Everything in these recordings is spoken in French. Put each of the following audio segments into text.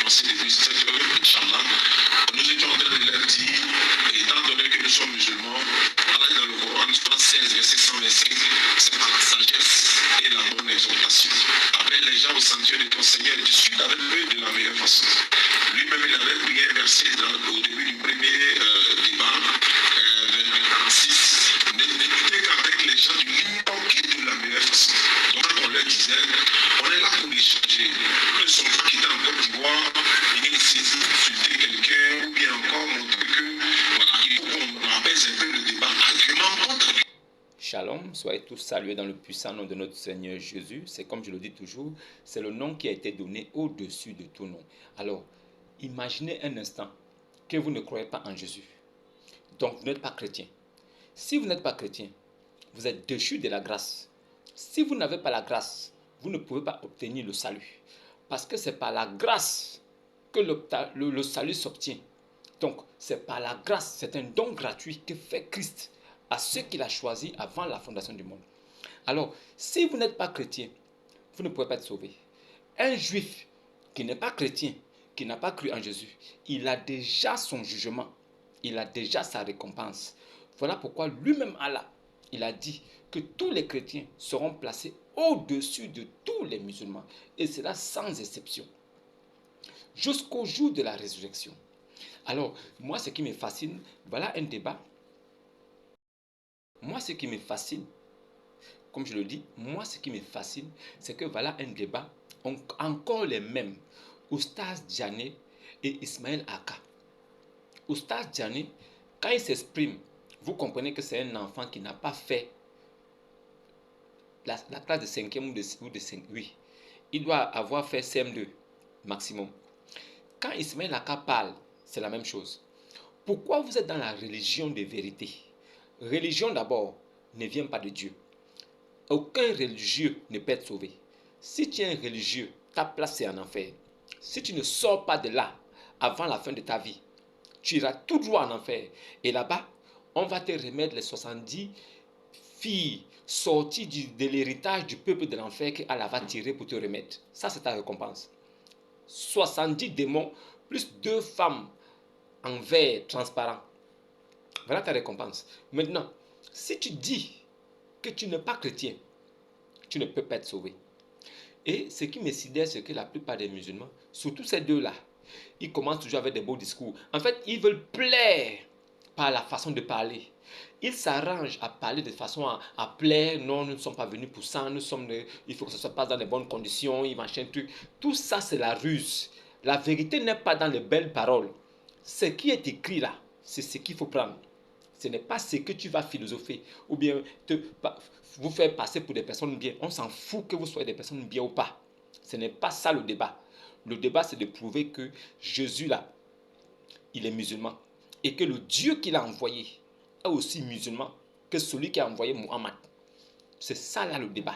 commencé depuis 7 heures, Inch'Allah. Nous étions en train de leur dire, étant donné que nous sommes musulmans, Allah dans le Coran, Surat 16, verset 125, c'est par la sagesse et la bonne exhortation. Appelle les gens au sanctuaire de ton Seigneur et discute avec eux de la meilleure façon. Lui-même, il avait pris un verset au début du premier débat, vers 46. N'écoutez qu'avec les gens du minimum qui est de la meilleure façon. Donc, quand on leur disait, on est là pour échanger. Nous ne sommes pas quittés en Côte d'Ivoire, venir ici insulter quelqu'un, ou bien encore montrer que, voilà, il faut qu'on apaise un peu le débat. Argument contre argument. Shalom, soyez tous salués dans le puissant nom de notre Seigneur Jésus. C'est comme je le dis toujours, c'est le nom qui a été donné au-dessus de tout nom. Alors, imaginez un instant que vous ne croyez pas en Jésus. Donc, vous n'êtes pas chrétien. Si vous n'êtes pas chrétien, vous êtes déchu de la grâce. Si vous n'avez pas la grâce, vous ne pouvez pas obtenir le salut. Parce que c'est par la grâce que le salut s'obtient. Donc, c'est par la grâce, c'est un don gratuit que fait Christ à ceux qu'il a choisis avant la fondation du monde. Alors, si vous n'êtes pas chrétien, vous ne pouvez pas être sauvé. Un juif qui n'est pas chrétien, qui n'a pas cru en Jésus, il a déjà son jugement, il a déjà sa récompense. Voilà pourquoi lui-même Allah, il a dit que tous les chrétiens seront placés au-dessus de tous les musulmans, et cela sans exception, jusqu'au jour de la résurrection. Alors, moi, ce qui me fascine, voilà un débat. Moi, ce qui me fascine, comme je le dis, moi, ce qui me fascine, c'est que voilà un débat, encore les mêmes, Oustaz Diané et Ismaël Aka. Oustaz Diané, quand il s'exprime, vous comprenez que c'est un enfant qui n'a pas fait la classe de 5e ou de 5, oui. Il doit avoir fait CM2 maximum. Quand Ismaël Aka parle, c'est la même chose. Pourquoi vous êtes dans la religion de vérité? Religion d'abord ne vient pas de Dieu. Aucun religieux ne peut être sauvé. Si tu es un religieux, ta place est en enfer. Si tu ne sors pas de là avant la fin de ta vie, tu iras tout droit en enfer. Et là-bas, on va te remettre les 70 filles sorties de l'héritage du peuple de l'enfer qu'Allah va tirer pour te remettre. Ça, c'est ta récompense. 70 démons plus 2 femmes en verre transparent. Voilà ta récompense. Maintenant, si tu dis que tu n'es pas chrétien, tu ne peux pas être sauvé. Et ce qui me sidère, c'est que la plupart des musulmans, surtout ces deux-là, ils commencent toujours avec des beaux discours. En fait, ils veulent plaire par la façon de parler. Ils s'arrangent à parler de façon à plaire. Non, nous ne sommes pas venus pour ça. Il faut que ça se passe dans les bonnes conditions. Machin, truc. Tout ça, c'est la ruse. La vérité n'est pas dans les belles paroles. Ce qui est écrit là, c'est ce qu'il faut prendre. Ce n'est pas ce que tu vas philosopher ou bien vous faire passer pour des personnes bien. On s'en fout que vous soyez des personnes bien ou pas. Ce n'est pas ça le débat. Le débat, c'est de prouver que Jésus là, il est musulman. Et que le Dieu qu'il a envoyé est aussi musulman que celui qui a envoyé Muhammad. C'est ça là le débat.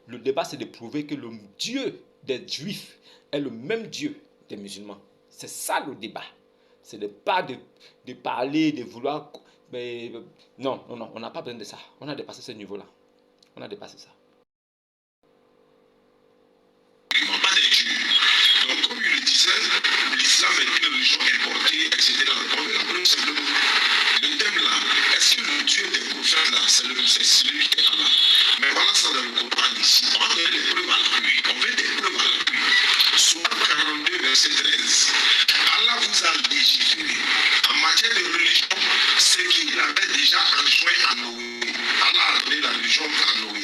Le débat, c'est de prouver que le Dieu des Juifs est le même Dieu des musulmans. C'est ça le débat. Ce n'est pas de parler, de vouloir... Mais non, on n'a pas besoin de ça. On a dépassé ce niveau-là. On a dépassé ça. Pas des dieux. Donc, comme il le disait, l'islam est une religion importée, etc. On veut apprendre simplement. Le thème là, est-ce que le Dieu des prophètes là, c'est celui qui est Allah? Mais voilà ça dans le Coran ici. On va donner des preuves à l'appui. On veut des preuves à l'appui. Sourate 42, verset 13. Allah vous a légiféré. En matière de religion, ce qu'il avait déjà enjoint à Noé. Allah a donné la religion à Noé.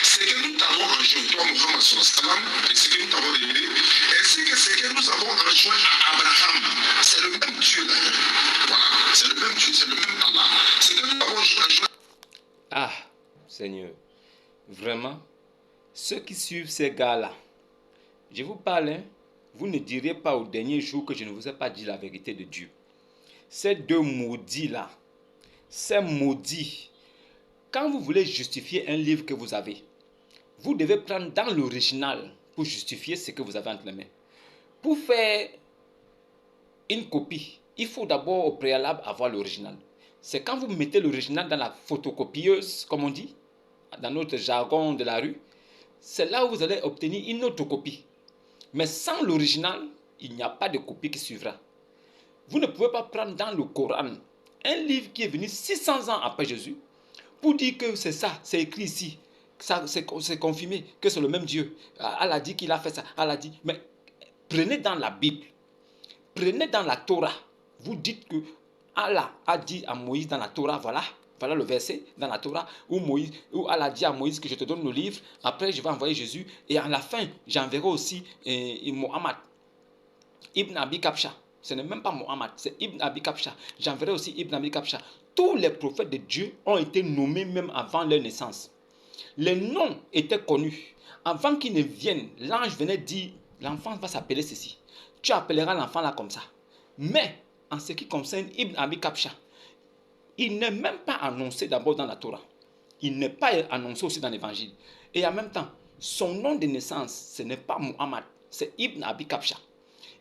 Ce que nous t'avons enjoint, toi Muhammad sallam, et ce que nous t'avons révélé, ainsi que ce que nous avons enjoint à Abraham, c'est le même Dieu là. Voilà, c'est le même Dieu, c'est le même Allah. Ce que nous avons enjoint. Ah, Seigneur, vraiment, ceux qui suivent ces gars-là, je vous parle, hein, vous ne direz pas au dernier jour que je ne vous ai pas dit la vérité de Dieu. Ces deux maudits-là, ces maudits, quand vous voulez justifier un livre que vous avez, vous devez prendre dans l'original pour justifier ce que vous avez entre les mains. Pour faire une copie, il faut d'abord au préalable avoir l'original. C'est quand vous mettez l'original dans la photocopieuse, comme on dit, dans notre jargon de la rue, c'est là où vous allez obtenir une autre copie. Mais sans l'original, il n'y a pas de copie qui suivra. Vous ne pouvez pas prendre dans le Coran un livre qui est venu 600 ans après Jésus pour dire que c'est ça, c'est écrit ici, c'est confirmé que c'est le même Dieu. Allah dit qu'il a fait ça, Allah dit. Mais prenez dans la Bible, prenez dans la Torah, vous dites que Allah a dit à Moïse dans la Torah, voilà le verset dans la Torah où Allah dit à Moïse que je te donne le livre, après je vais envoyer Jésus, et à la fin, j'enverrai aussi Mohammed, Ibn Abi Kabsha. Ce n'est même pas Mohammed, c'est Ibn Abi Kabsha. J'enverrai aussi Ibn Abi Kabsha. Tous les prophètes de Dieu ont été nommés même avant leur naissance. Les noms étaient connus. Avant qu'ils ne viennent, l'ange venait dire, l'enfant va s'appeler ceci. Tu appelleras l'enfant là comme ça. Mais, en ce qui concerne Ibn Abi Kabsha, il n'est même pas annoncé d'abord dans la Torah. Il n'est pas annoncé aussi dans l'évangile. Et en même temps, son nom de naissance, ce n'est pas Muhammad, c'est Ibn Abi Kabsha.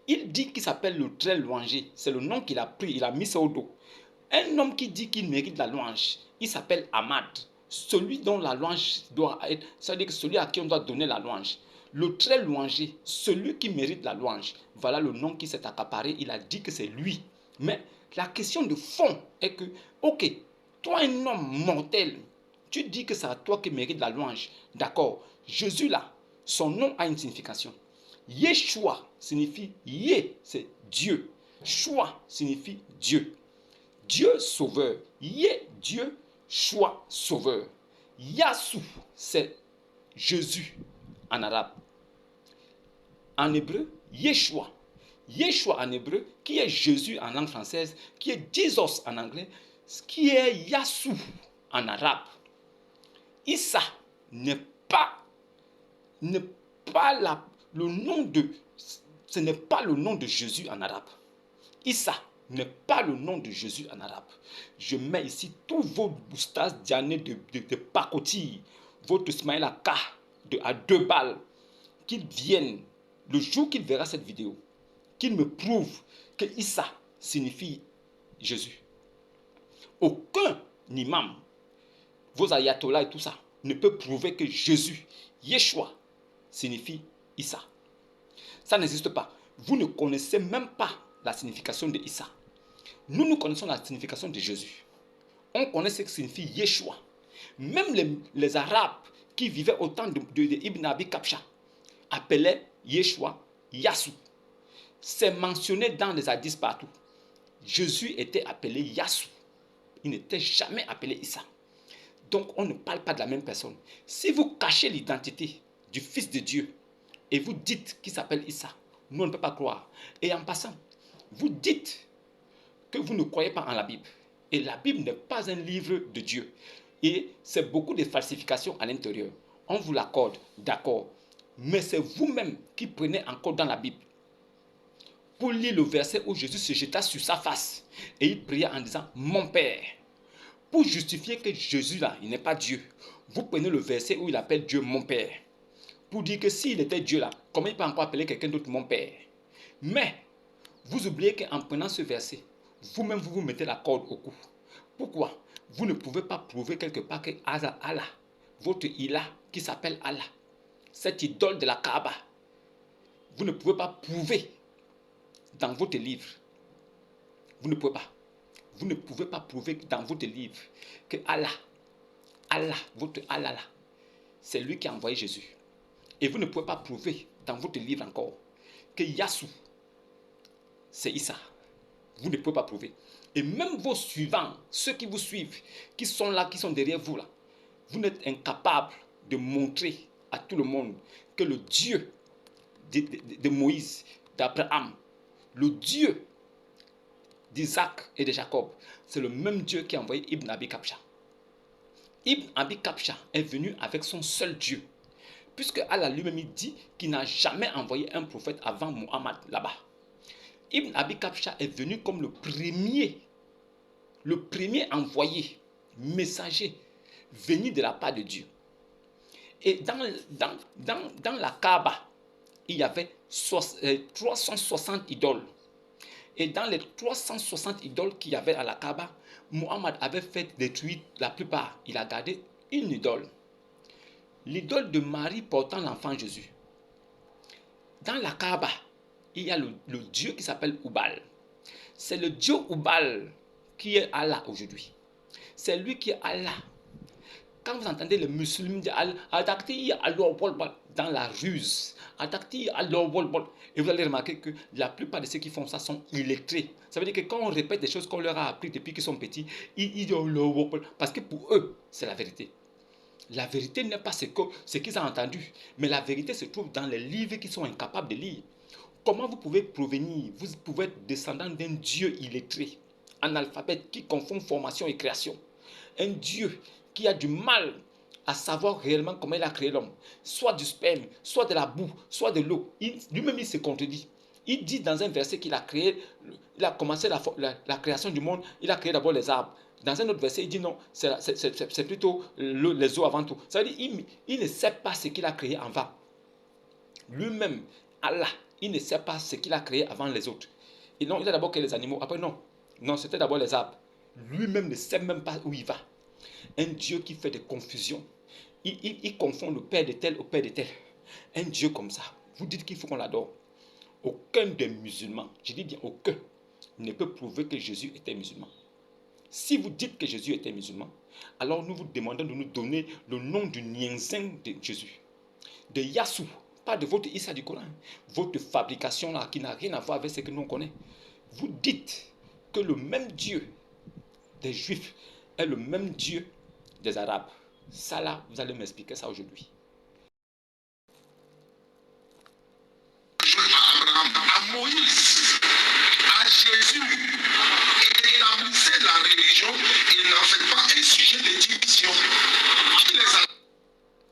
Il dit qu'il s'appelle le très louangé. C'est le nom qu'il a pris, il a mis ça au dos. Un homme qui dit qu'il mérite la louange, il s'appelle Ahmad. Celui dont la louange doit être, c'est-à-dire que celui à qui on doit donner la louange. Le très louangé, celui qui mérite la louange. Voilà le nom qui s'est accaparé. Il a dit que c'est lui. Mais la question de fond est que, ok, toi un homme mortel, tu dis que c'est à toi qui mérite la louange. D'accord. Jésus là, son nom a une signification. Yeshua signifie Yé, c'est Dieu. Shua signifie Dieu. Dieu sauveur. Yé, Dieu. Shua, sauveur. Yassou, c'est Jésus en arabe. En hébreu, Yeshua. Yeshua en hébreu, qui est Jésus en langue française, qui est Jesus en anglais, qui est Yassou en arabe. Issa n'est pas le nom de, ce n'est pas le nom de Jésus en arabe. Issa n'est pas le nom de Jésus en arabe. Je mets ici tous vos boustas dianés de pacotille, votre Ismaël Aka à 2 balles, qu'ils viennent, le jour qu'il verra cette vidéo, qu'il me prouve que Issa signifie Jésus. Aucun imam, vos ayatollahs et tout ça, ne peut prouver que Jésus, Yeshua, signifie Issa. Ça n'existe pas. Vous ne connaissez même pas la signification de Issa. Nous connaissons la signification de Jésus. On connaît ce que signifie Yeshua. Même les Arabes qui vivaient au temps de Ibn Abi Kabsha appelaient Yeshua Yassou. C'est mentionné dans les hadiths partout. Jésus était appelé Yassou. Il n'était jamais appelé Issa. Donc on ne parle pas de la même personne. Si vous cachez l'identité du Fils de Dieu et vous dites qu'il s'appelle Issa, nous on ne peut pas croire. Et en passant, vous dites que vous ne croyez pas en la Bible. Et la Bible n'est pas un livre de Dieu. Et c'est beaucoup de falsifications à l'intérieur. On vous l'accorde, d'accord. Mais c'est vous-même qui prenez encore dans la Bible pour lire le verset où Jésus se jeta sur sa face et il pria en disant « Mon Père ». Pour justifier que Jésus là, il n'est pas Dieu, vous prenez le verset où il appelle Dieu « Mon Père ». Pour dire que s'il était Dieu là, comment il peut encore appeler quelqu'un d'autre « Mon Père ». Mais vous oubliez qu'en prenant ce verset, vous-même vous mettez la corde au cou. Pourquoi? Vous ne pouvez pas prouver quelque part que Allah, votre Ilah qui s'appelle Allah, cette idole de la Kaaba, vous ne pouvez pas prouver dans votre livre. Vous ne pouvez pas. Vous ne pouvez pas prouver dans votre livre que Allah, votre Allah là, c'est lui qui a envoyé Jésus. Et vous ne pouvez pas prouver dans votre livre encore que Yassou, c'est Issa. Vous ne pouvez pas prouver. Et même vos suivants, ceux qui vous suivent, qui sont là, qui sont derrière vous là, vous n'êtes incapables de montrer à tout le monde que le Dieu de Moïse, d'Abraham, le Dieu d'Isaac et de Jacob, c'est le même Dieu qui a envoyé Ibn Abi Kabsha. Ibn Abi Kabsha est venu avec son seul Dieu, puisque Allah lui-même dit qu'il n'a jamais envoyé un prophète avant Muhammad là-bas. Ibn Abi Kabsha est venu comme le premier envoyé, messager, venu de la part de Dieu. Et dans la Kaaba, il y avait 360 idoles. Et dans les 360 idoles qu'il y avait à la Kaaba, Muhammad avait fait détruire la plupart. Il a gardé une idole. L'idole de Marie portant l'enfant Jésus. Dans la Kaaba, il y a le Dieu qui s'appelle Oubal. C'est le Dieu Oubal qui est Allah aujourd'hui. C'est lui qui est Allah. Quand vous entendez les musulmans dire dans la ruse, et vous allez remarquer que la plupart de ceux qui font ça sont illettrés. Ça veut dire que quand on répète des choses qu'on leur a appris depuis qu'ils sont petits, ils disent parce que pour eux, c'est la vérité. La vérité n'est pas ce qu'ils ont entendu, mais la vérité se trouve dans les livres qu'ils sont incapables de lire. Comment vous pouvez provenir, vous pouvez être descendant d'un Dieu illettré, analphabète, qui confond formation et création. Un Dieu qui a du mal à savoir réellement comment il a créé l'homme. Soit du sperme, soit de la boue, soit de l'eau. Lui-même, il se contredit. Il dit dans un verset qu'il a créé, il a commencé la création du monde, il a créé d'abord les arbres. Dans un autre verset, il dit non, c'est plutôt les eaux avant tout. Ça veut dire il ne sait pas ce qu'il a créé avant. Lui-même, Allah, il ne sait pas ce qu'il a créé avant les autres. Et non, il a d'abord créé les animaux. Après, non. Non, c'était d'abord les arbres. Lui-même ne sait même pas où il va. Un Dieu qui fait des confusions. Il confond le père de tel au père de tel. Un Dieu comme ça. Vous dites qu'il faut qu'on l'adore. Aucun des musulmans, je dis bien aucun, ne peut prouver que Jésus était musulman. Si vous dites que Jésus était musulman, alors nous vous demandons de nous donner le nom du Nienzin de Jésus. De Yassou, pas de votre Issa du Coran. Votre fabrication là, qui n'a rien à voir avec ce que nous on connaît. Vous dites que le même Dieu des Juifs est le même Dieu des Arabes. Ça là, vous allez m'expliquer ça aujourd'hui. À Moïse, à Jésus, établissez la religion et n'en faites pas un sujet de division.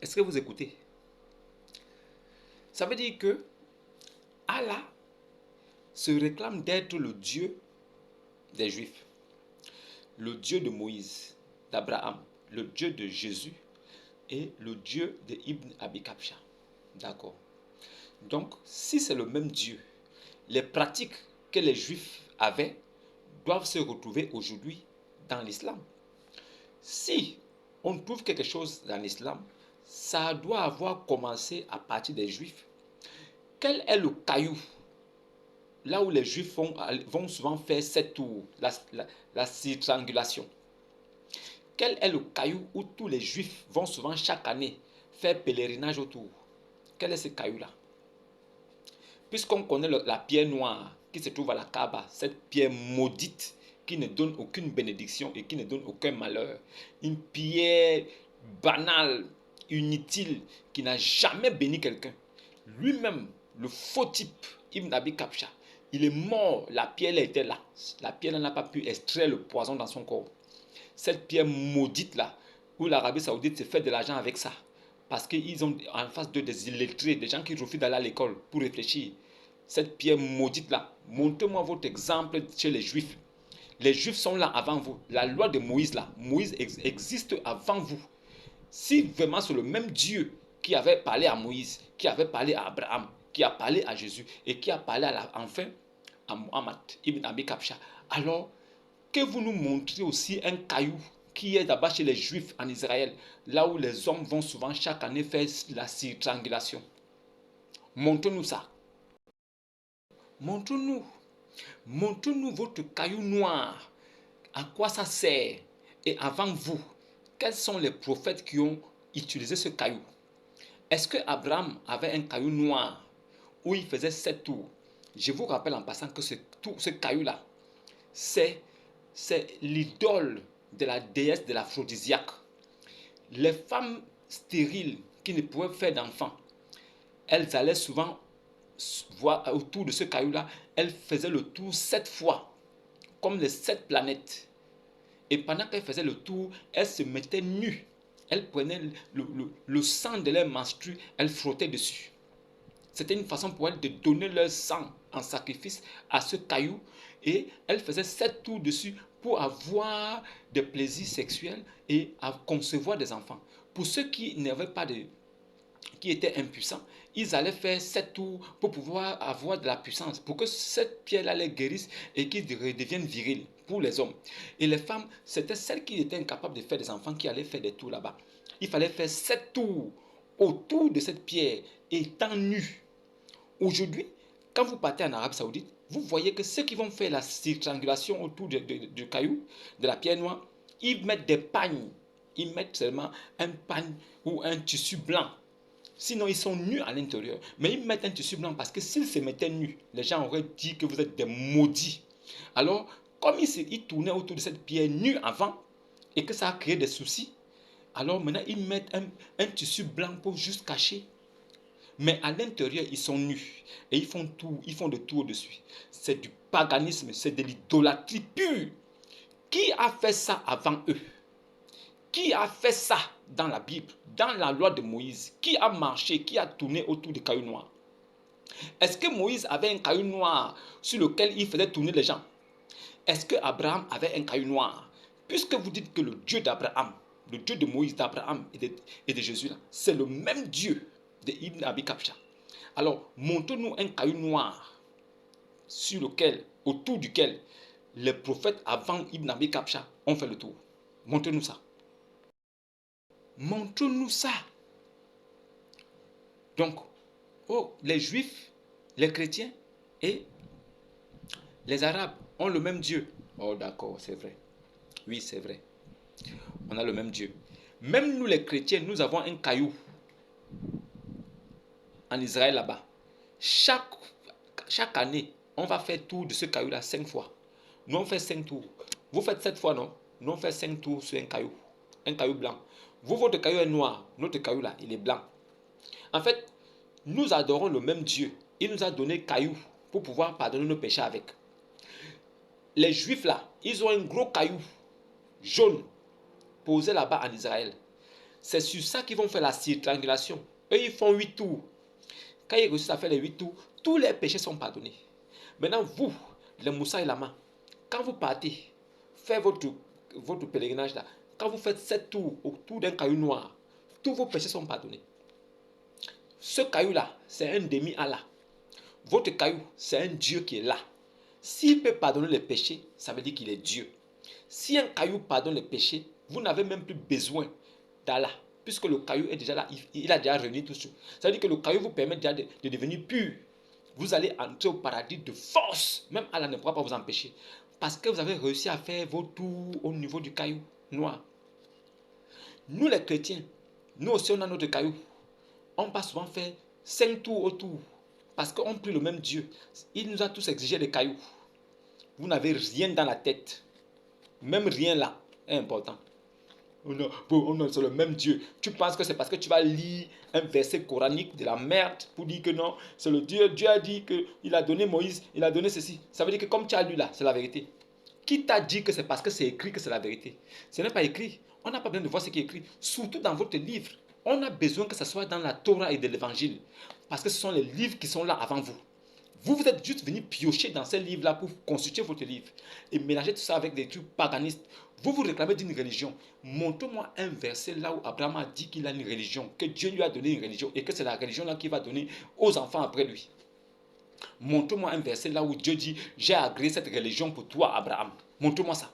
Est-ce que vous écoutez? Ça veut dire que Allah se réclame d'être le Dieu des Juifs, le Dieu de Moïse, d'Abraham, le Dieu de Jésus et le Dieu de Ibn Abi Kabsha. D'accord. Donc, si c'est le même Dieu, les pratiques que les Juifs avaient doivent se retrouver aujourd'hui dans l'islam. Si on trouve quelque chose dans l'islam, ça doit avoir commencé à partir des Juifs. Quel est le caillou là où les Juifs vont souvent faire 7 tours, la triangulation? Quel est le caillou où tous les Juifs vont souvent chaque année faire pèlerinage autour? Quel est ce caillou-là? Puisqu'on connaît la pierre noire qui se trouve à la Kaaba, cette pierre maudite qui ne donne aucune bénédiction et qui ne donne aucun malheur, une pierre banale, inutile, qui n'a jamais béni quelqu'un. Lui-même, le faux type, Ibn Abi Kabsha, il est mort, la pierre était là. La pierre n'a pas pu extraire le poison dans son corps. Cette pierre maudite là, où l'Arabie Saoudite se fait de l'argent avec ça, parce qu'ils ont en face d'eux des illettrés, des gens qui refusent d'aller à l'école pour réfléchir. Cette pierre maudite là, montrez-moi votre exemple chez les Juifs. Les Juifs sont là avant vous. La loi de Moïse là, Moïse existe avant vous. Si vraiment c'est le même Dieu qui avait parlé à Moïse, qui avait parlé à Abraham, qui a parlé à Jésus et qui a parlé enfin à Muhammad ibn Abi Kabsha, alors que vous nous montrez aussi un caillou qui est d'abord chez les Juifs en Israël, là où les hommes vont souvent chaque année faire la triangulation. Montrez-nous ça. Montrez-nous. Montrez-nous votre caillou noir. À quoi ça sert? Et avant vous, quels sont les prophètes qui ont utilisé ce caillou? Est-ce que Abraham avait un caillou noir où il faisait 7 tours? Je vous rappelle en passant que ce caillou-là, c'est l'idole de la déesse de l'aphrodisiaque. Les femmes stériles qui ne pouvaient faire d'enfants, elles allaient souvent voir autour de ce caillou-là, elles faisaient le tour 7 fois, comme les 7 planètes. Et pendant qu'elles faisaient le tour, elles se mettaient nues. Elles prenaient le sang de leur menstru, elles frottaient dessus. C'était une façon pour elles de donner leur sang en sacrifice à ce caillou. Et elles faisaient 7 tours dessus pour avoir des plaisirs sexuels et à concevoir des enfants. Pour ceux qui n'avaient pas qui étaient impuissants, ils allaient faire 7 tours pour pouvoir avoir de la puissance, pour que cette pierre-là les guérisse et qu'ils redeviennent virils pour les hommes. Et les femmes, c'était celles qui étaient incapables de faire des enfants qui allaient faire des tours là-bas. Il fallait faire 7 tours autour de cette pierre, étant nues. Aujourd'hui, quand vous partez en Arabie Saoudite, vous voyez que ceux qui vont faire la triangulation autour du caillou, de la pierre noire, ils mettent des pagnes. Ils mettent seulement un pagne ou un tissu blanc. Sinon, ils sont nus à l'intérieur. Mais ils mettent un tissu blanc parce que s'ils se mettaient nus, les gens auraient dit que vous êtes des maudits. Alors, comme ils tournaient autour de cette pierre nue avant et que ça a créé des soucis, alors maintenant, ils mettent un tissu blanc pour juste cacher. Mais à l'intérieur, ils sont nus. Et ils font de tout au-dessus. C'est du paganisme, c'est de l'idolâtrie pure. Qui a fait ça avant eux? Qui a fait ça dans la Bible, dans la loi de Moïse? Qui a marché, qui a tourné autour des cailloux noirs? Est-ce que Moïse avait un caillou noir sur lequel il faisait tourner les gens? Est-ce que Abraham avait un caillou noir? Puisque vous dites que le Dieu d'Abraham, le Dieu de Moïse, d'Abraham et de Jésus, c'est le même Dieu de Ibn Abi Kabsha. Alors, montrez-nous un caillou noir autour duquel les prophètes avant Ibn Abi Kabsha ont fait le tour. Montrez-nous ça. Montrez-nous ça. Donc, les Juifs, les chrétiens et les Arabes ont le même Dieu. Oh d'accord, c'est vrai. Oui, c'est vrai. On a le même Dieu. Même nous les chrétiens, nous avons un caillou en Israël là-bas. Chaque année, on va faire tour de ce caillou-là 5 fois. Nous on fait 5 tours. Vous faites 7 fois, non? Nous on fait 5 tours sur un caillou blanc. Vous, votre caillou est noir, notre caillou là, il est blanc. En fait, nous adorons le même Dieu. Il nous a donné caillou pour pouvoir pardonner nos péchés avec. Les Juifs là, ils ont un gros caillou jaune posé là-bas en Israël. C'est sur ça qu'ils vont faire la triangulation. Eux, ils font 8 tours. Quand ils réussissent à faire les 8 tours, tous les péchés sont pardonnés. Maintenant, vous, les Moussa et Lama, quand vous partez, faire votre pèlerinage là, quand vous faites 7 tours autour d'un caillou noir, tous vos péchés sont pardonnés. Ce caillou-là, c'est un demi-Allah. Votre caillou, c'est un Dieu qui est là. S'il peut pardonner les péchés, ça veut dire qu'il est Dieu. Si un caillou pardonne les péchés, vous n'avez même plus besoin d'Allah, puisque le caillou est déjà là, il a déjà réuni tout ça. Ça veut dire que le caillou vous permet déjà de devenir pur. Vous allez entrer au paradis de force. Même Allah ne pourra pas vous empêcher. Parce que vous avez réussi à faire vos tours au niveau du caillou noir. Nous les chrétiens, nous aussi on a notre caillou. On va souvent faire 5 tours autour. Parce qu'on prie le même Dieu. Il nous a tous exigé des cailloux. Vous n'avez rien dans la tête. Même rien là est important. C'est le même Dieu. Tu penses que c'est parce que tu vas lire un verset coranique de la merde pour dire que non, c'est le Dieu. Dieu a dit qu'il a donné Moïse, il a donné ceci. Ça veut dire que comme tu as lu là, c'est la vérité. Qui t'a dit que c'est parce que c'est écrit que c'est la vérité? Ce n'est pas écrit. On n'a pas besoin de voir ce qui est écrit. Surtout dans votre livre. On a besoin que ce soit dans la Torah et de l'Évangile. Parce que ce sont les livres qui sont là avant vous. Vous êtes juste venu piocher dans ces livres-là pour constituer votre livre. Et mélanger tout ça avec des trucs paganistes. Vous réclamez d'une religion. Montre-moi un verset là où Abraham a dit qu'il a une religion. Que Dieu lui a donné une religion. Et que c'est la religion là qu'il va donner aux enfants après lui. Montre-moi un verset là où Dieu dit, j'ai agréé cette religion pour toi Abraham. Montre-moi ça.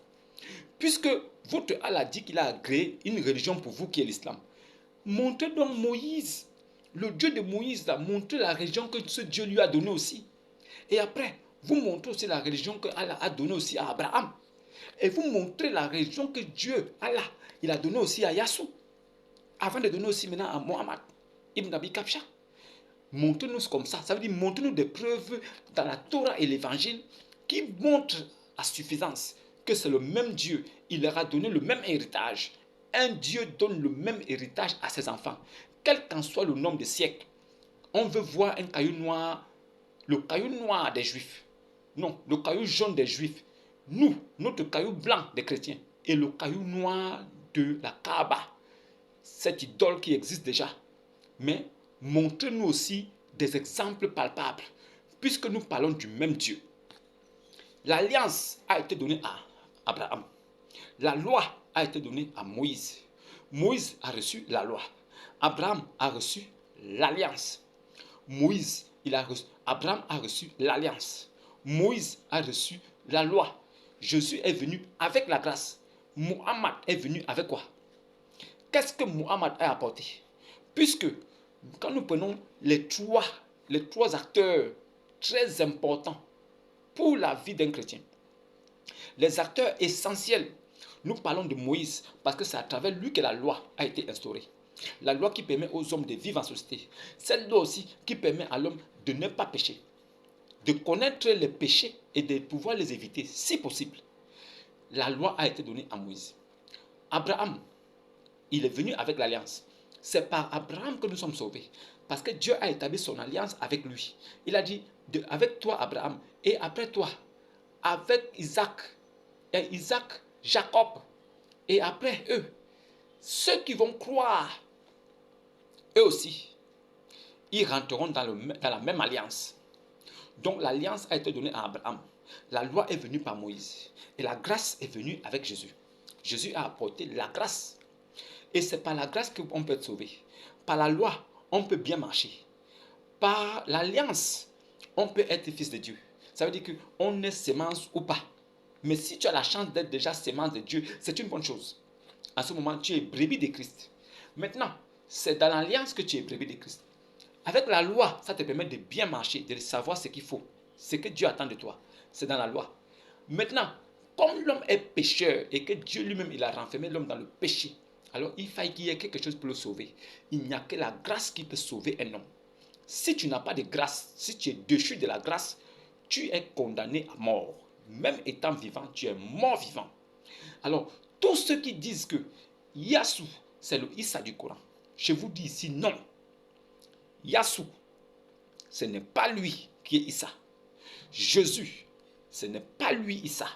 Puisque votre Allah dit qu'il a agréé une religion pour vous qui est l'islam. Montrez donc Moïse, le Dieu de Moïse, montrez la religion que ce Dieu lui a donnée aussi. Et après, vous montrez aussi la religion que Allah a donnée aussi à Abraham. Et vous montrez la religion que Dieu, Allah, il a donnée aussi à Yassou. Avant de donner aussi maintenant à Mohammed, Ibn Abi Kabsha. Montrez-nous comme ça. Ça veut dire montrez-nous des preuves dans la Torah et l'Évangile qui montrent à suffisance que c'est le même Dieu. Il leur a donné le même héritage. Un Dieu donne le même héritage à ses enfants. Quel qu'en soit le nombre de siècles. On veut voir un caillou noir, le caillou noir des Juifs. Non, le caillou jaune des Juifs. Nous, notre caillou blanc des chrétiens. Et le caillou noir de la Kaaba. Cette idole qui existe déjà. Mais montrez-nous aussi des exemples palpables. Puisque nous parlons du même Dieu. L'alliance a été donnée à Abraham. La loi a été donnée à Moïse. Moïse a reçu la loi. Abraham a reçu l'alliance. Abraham a reçu l'alliance. Moïse a reçu la loi. Jésus est venu avec la grâce. Mohammed est venu avec quoi? Qu'est-ce que Mohammed a apporté? Puisque quand nous prenons les trois acteurs très importants pour la vie d'un chrétien. Les acteurs essentiels, nous parlons de Moïse parce que c'est à travers lui que la loi a été instaurée. La loi qui permet aux hommes de vivre en société. Cette loi aussi qui permet à l'homme de ne pas pécher, de connaître les péchés et de pouvoir les éviter si possible. La loi a été donnée à Moïse. Abraham, il est venu avec l'alliance. C'est par Abraham que nous sommes sauvés. Parce que Dieu a établi son alliance avec lui. Il a dit, avec toi Abraham, et après toi, avec Isaac, et Isaac, Jacob, et après eux, ceux qui vont croire, eux aussi, ils rentreront dans la même alliance. Donc l'alliance a été donnée à Abraham. La loi est venue par Moïse. Et la grâce est venue avec Jésus. Jésus a apporté la grâce. Et c'est par la grâce qu'on peut être sauvé. Par la loi, on peut bien marcher. Par l'alliance, on peut être fils de Dieu. Ça veut dire qu'on est sémence ou pas. Mais si tu as la chance d'être déjà sémence de Dieu, c'est une bonne chose. En ce moment, tu es brebis de Christ. Maintenant, c'est dans l'alliance que tu es brebis de Christ. Avec la loi, ça te permet de bien marcher, de savoir ce qu'il faut, ce que Dieu attend de toi. C'est dans la loi. Maintenant, comme l'homme est pécheur et que Dieu lui-même, il a renfermé l'homme dans le péché, alors il faut qu'il y ait quelque chose pour le sauver. Il n'y a que la grâce qui peut sauver un homme. Si tu n'as pas de grâce, si tu es déchu de la grâce, tu es condamné à mort. Même étant vivant, tu es mort vivant. Alors, tous ceux qui disent que Yassou, c'est le Issa du Coran, je vous dis ici non. Yassou, ce n'est pas lui qui est Issa. Jésus, ce n'est pas lui Issa.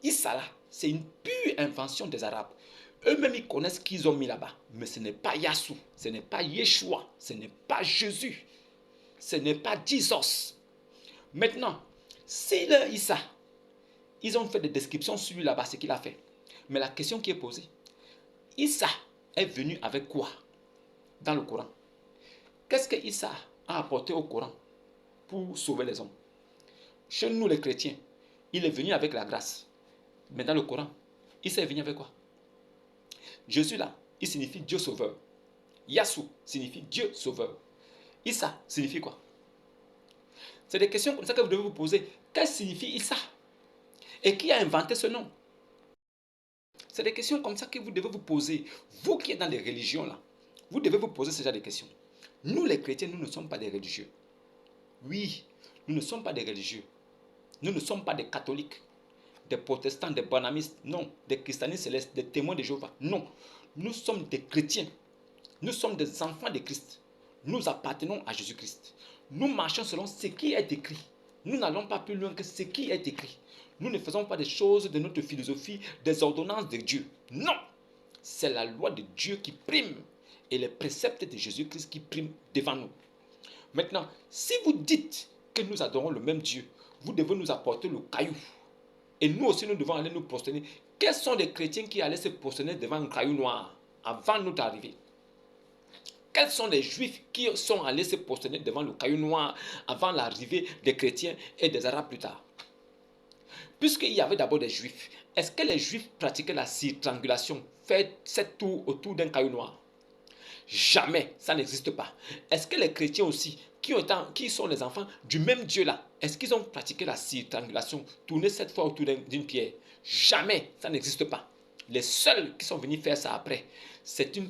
Issa là, c'est une pure invention des Arabes. Eux-mêmes, ils connaissent ce qu'ils ont mis là-bas. Mais ce n'est pas Yassou, ce n'est pas Yeshua, ce n'est pas Jésus, ce n'est pas Jesus. Maintenant, si le Issa, ils ont fait des descriptions sur lui là-bas, ce qu'il a fait. Mais la question qui est posée, Issa est venu avec quoi dans le Coran? Qu'est-ce que Issa a apporté au Coran pour sauver les hommes? Chez nous les chrétiens, il est venu avec la grâce. Mais dans le Coran, Issa est venu avec quoi? Jésus là, il signifie Dieu sauveur. Yassou signifie Dieu sauveur. Issa signifie quoi? C'est des questions comme ça que vous devez vous poser. Qu'est-ce que signifie Issa? Et qui a inventé ce nom? C'est des questions comme ça que vous devez vous poser. Vous qui êtes dans les religions là, vous devez vous poser ce genre de questions. Nous les chrétiens, nous ne sommes pas des religieux. Oui, nous ne sommes pas des religieux. Nous ne sommes pas des catholiques, des protestants, des bonamistes, non, des christianistes célestes, des témoins de Jéhovah. Non, nous sommes des chrétiens. Nous sommes des enfants de Christ. Nous appartenons à Jésus-Christ. Nous marchons selon ce qui est écrit. Nous n'allons pas plus loin que ce qui est écrit. Nous ne faisons pas des choses de notre philosophie, des ordonnances de Dieu. Non, c'est la loi de Dieu qui prime et les préceptes de Jésus-Christ qui priment devant nous. Maintenant, si vous dites que nous adorons le même Dieu, vous devez nous apporter le caillou. Et nous aussi, nous devons aller nous prosterner. Quels sont les chrétiens qui allaient se prosterner devant un caillou noir avant notre arrivée? Quels sont les juifs qui sont allés se prosterner devant le caillou noir avant l'arrivée des chrétiens et des arabes plus tard? Puisqu'il y avait d'abord des juifs, est-ce que les juifs pratiquaient la triangulation, faire 7 tours autour d'un caillou noir? Jamais, ça n'existe pas. Est-ce que les chrétiens aussi, qui sont les enfants du même Dieu là, est-ce qu'ils ont pratiqué la triangulation, tourner 7 fois autour d'une pierre? Jamais, ça n'existe pas. Les seuls qui sont venus faire ça après, c'était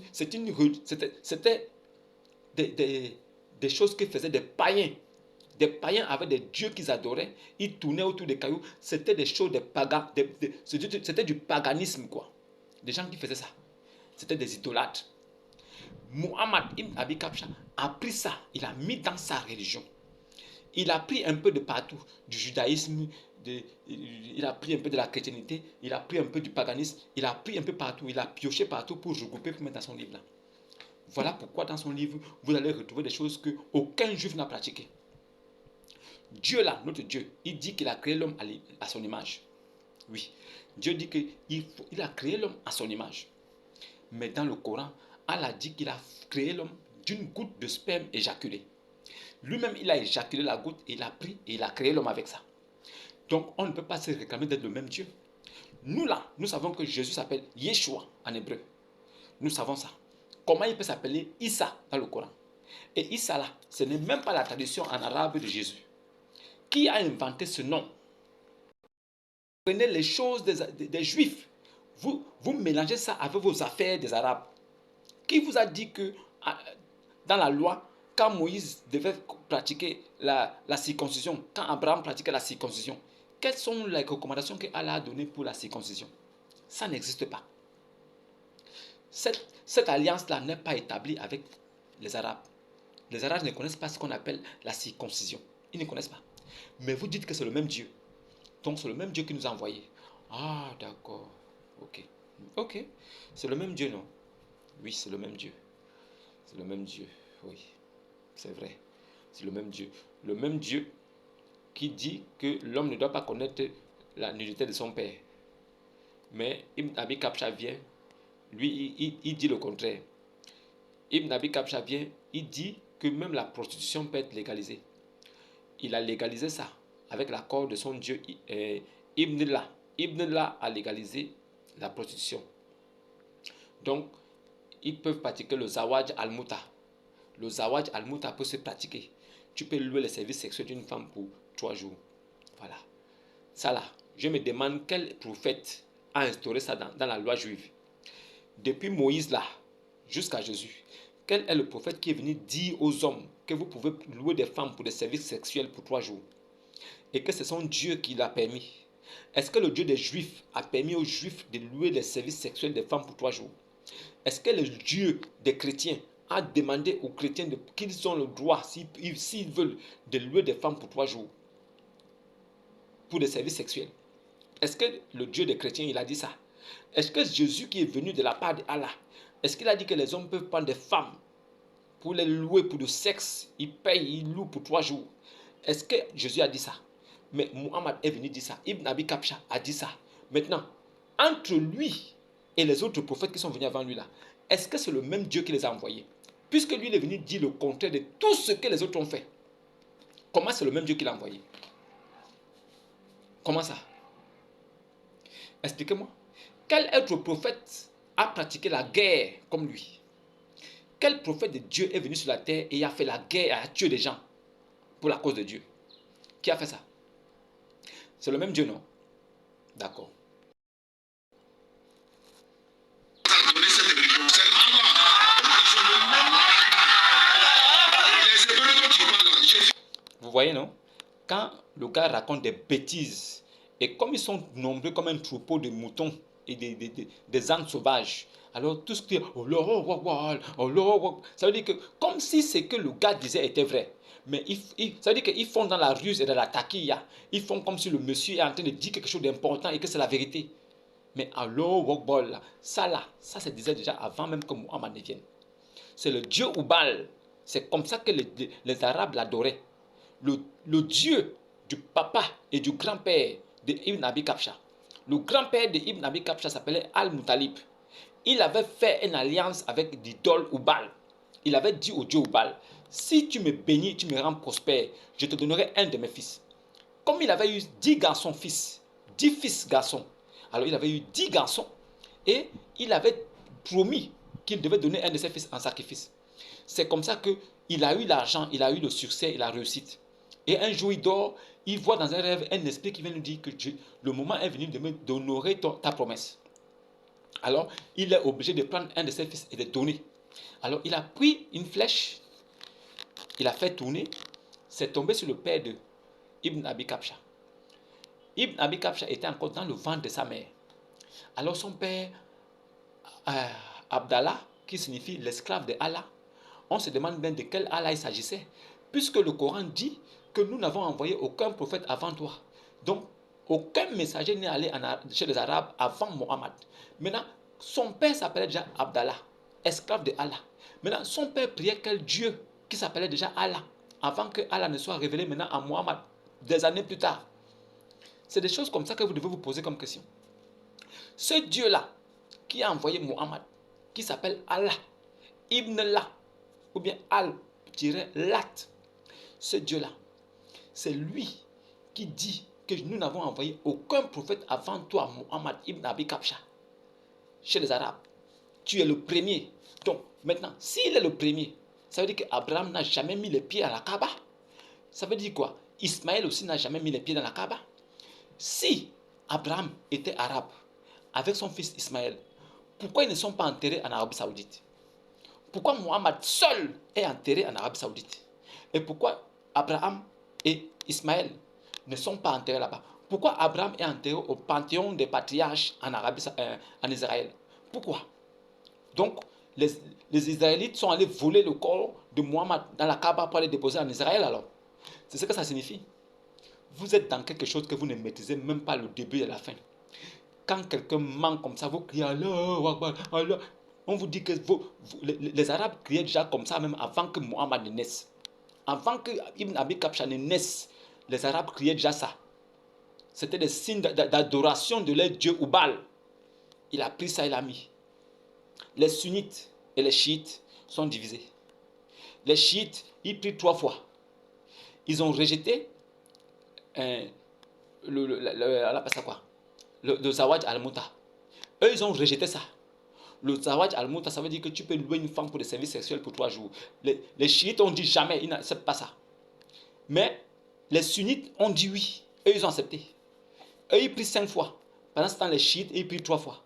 des choses que faisaient des païens. Des païens avaient des dieux qu'ils adoraient, ils tournaient autour des cailloux, c'était des choses de pagans, c'était du paganisme quoi. Des gens qui faisaient ça, c'était des idolâtres. Muhammad ibn Abi Kabsha a pris ça, il a mis dans sa religion. Il a pris un peu de partout, du judaïsme, il a pris un peu de la chrétienté, il a pris un peu du paganisme, il a pris un peu partout, il a pioché partout pour regrouper, pour mettre dans son livre là. Voilà pourquoi dans son livre, vous allez retrouver des choses qu'aucun juif n'a pratiquées. Dieu là, notre Dieu, il dit qu'il a créé l'homme à son image. Oui, Dieu dit qu'il a créé l'homme à son image. Mais dans le Coran, Allah dit qu'il a créé l'homme d'une goutte de sperme éjaculée. Lui-même, il a éjaculé la goutte, il a pris et il a créé l'homme avec ça. Donc, on ne peut pas se réclamer d'être le même Dieu. Nous là, nous savons que Jésus s'appelle Yeshua en hébreu. Nous savons ça. Comment il peut s'appeler Issa dans le Coran? Et Issa là, ce n'est même pas la traduction en arabe de Jésus. Qui a inventé ce nom? Prenez les choses des Juifs. Vous mélangez ça avec vos affaires des Arabes. Qui vous a dit que dans la loi, quand Moïse devait pratiquer la circoncision, quand Abraham pratiquait la circoncision, quelles sont les recommandations que Allah a données pour la circoncision? Ça n'existe pas. Cette alliance-là n'est pas établie avec les Arabes. Les Arabes ne connaissent pas ce qu'on appelle la circoncision. Ils ne connaissent pas. Mais vous dites que c'est le même Dieu. Donc c'est le même Dieu qui nous a envoyés. Ah, d'accord. Ok. Ok. C'est le même Dieu, non? Oui, c'est le même Dieu. C'est le même Dieu. Oui. C'est vrai. C'est le même Dieu. Le même Dieu qui dit que l'homme ne doit pas connaître la nudité de son père. Mais Ibn Abi Kabsha vient, lui, il dit le contraire. Ibn Abi Kabsha vient, il dit que même la prostitution peut être légalisée. Il a légalisé ça avec l'accord de son Dieu Ibn La. Ibn La a légalisé la prostitution. Donc, ils peuvent pratiquer le Zawaj al-Muta. Le Zawaj al-Muta peut se pratiquer. Tu peux louer les services sexuels d'une femme pour 3 jours. Voilà. Ça là, je me demande quel prophète a instauré ça dans la loi juive. Depuis Moïse là, jusqu'à Jésus, quel est le prophète qui est venu dire aux hommes que vous pouvez louer des femmes pour des services sexuels pour 3 jours? Et que c'est son Dieu qui l'a permis. Est-ce que le Dieu des Juifs a permis aux Juifs de louer les services sexuels des femmes pour 3 jours? Est-ce que le Dieu des chrétiens a demandé aux chrétiens qu'ils ont le droit, s'ils veulent, de louer des femmes pour 3 jours pour des services sexuels? Est-ce que le Dieu des chrétiens, il a dit ça? Est-ce que Jésus qui est venu de la part d'Allah, est-ce qu'il a dit que les hommes peuvent prendre des femmes pour les louer pour du sexe? Ils payent, ils louent pour 3 jours. Est-ce que Jésus a dit ça? Mais Muhammad est venu dire ça. Ibn Abi Kabsha a dit ça. Maintenant, entre lui et les autres prophètes qui sont venus avant lui là, est-ce que c'est le même Dieu qui les a envoyés? Puisque lui il est venu dire le contraire de tout ce que les autres ont fait. Comment c'est le même Dieu qui l'a envoyé? Comment ça? Expliquez-moi. Quel autre prophète a pratiqué la guerre comme lui? Quel prophète de Dieu est venu sur la terre et a fait la guerre et a tué des gens pour la cause de Dieu? Qui a fait ça? C'est le même Dieu, non? D'accord. Vous voyez, non? Quand le gars raconte des bêtises, et comme ils sont nombreux comme un troupeau de moutons et des ânes sauvages, alors tout ce qui est ça veut dire que comme si ce que le gars disait était vrai. Mais ça veut dire qu'ils font dans la ruse et dans la taquilla. Ils font comme si le monsieur est en train de dire quelque chose d'important et que c'est la vérité. Mais alors, ça se disait déjà avant même que Muhammad ne vienne. C'est le dieu Oubal. C'est comme ça que les Arabes l'adoraient. Le dieu du papa et du grand-père de Ibn Abi Kabsha. Le grand-père de Ibn Abi Kabsha s'appelait Al-Muttalib. Il avait fait une alliance avec l'idole Oubal. Il avait dit au dieu Oubal, si tu me bénis, tu me rends prospère, je te donnerai un de mes fils. Comme il avait eu 10 garçons fils, 10 fils garçons, alors il avait eu 10 garçons et il avait promis qu'il devait donner un de ses fils en sacrifice. C'est comme ça qu'il a eu l'argent, il a eu le succès et la réussite. Et un jour il dort, il voit dans un rêve un esprit qui vient lui dire que le moment est venu d'honorer ta promesse. Alors il est obligé de prendre un de ses fils et de donner. Alors il a pris une flèche, il a fait tourner, c'est tombé sur le père de Ibn Abi Kabsha. Ibn Abi Kabsha était encore dans le ventre de sa mère. Alors son père, Abdallah, qui signifie l'esclave de Allah, on se demande bien de quel Allah il s'agissait, puisque le Coran dit que nous n'avons envoyé aucun prophète avant toi. Donc, aucun messager n'est allé chez les Arabes avant Mohammed. Maintenant, son père s'appelait déjà Abdallah, esclave de Allah. Maintenant, son père priait quel Dieu qui s'appelait déjà Allah, avant que Allah ne soit révélé maintenant à Mohammed, des années plus tard. C'est des choses comme ça que vous devez vous poser comme question. Ce Dieu-là, qui a envoyé Mohammed, qui s'appelle Allah, Ibn La, ou bien Al-Lat, ce Dieu-là, c'est lui qui dit que nous n'avons envoyé aucun prophète avant toi, Muhammad ibn Abi Kabsha, chez les Arabes. Tu es le premier. Donc, maintenant, s'il est le premier, ça veut dire qu'Abraham n'a jamais mis les pieds à la Kaaba. Ça veut dire quoi? Ismaël aussi n'a jamais mis les pieds dans la Kaaba. Si Abraham était arabe avec son fils Ismaël, pourquoi ils ne sont pas enterrés en Arabie Saoudite? Pourquoi Mohammed seul est enterré en Arabie Saoudite? Et pourquoi Abraham et Ismaël ne sont pas enterrés là-bas? Pourquoi Abraham est enterré au panthéon des patriarches en Israël? Pourquoi? Donc, les Israélites sont allés voler le corps de Mohammed dans la Kaaba pour aller déposer en Israël alors. C'est ce que ça signifie. Vous êtes dans quelque chose que vous ne maîtrisez même pas le début et la fin. Quand quelqu'un ment comme ça, vous criez Allah, Akbar, Allah. On vous dit que les Arabes criaient déjà comme ça même avant que Mohammed ne naisse. Avant que Ibn Abi Kabsha ne naisse, les Arabes criaient déjà ça. C'était des signes d'adoration de leur dieu Oubal. Il a pris ça, il a mis. Les sunnites et les chiites sont divisés. Les chiites, ils prient 3 fois. Ils ont rejeté le Zawaj al-Muta. Eux, ils ont rejeté ça. Le Zawaj al-Muta, ça veut dire que tu peux louer une femme pour des services sexuels pour 3 jours. Les chiites ont dit jamais, ils n'acceptent pas ça. Mais les sunnites ont dit oui. Eux, ils ont accepté. Eux, ils prient 5 fois. Pendant ce temps, les chiites, ils prient 3 fois.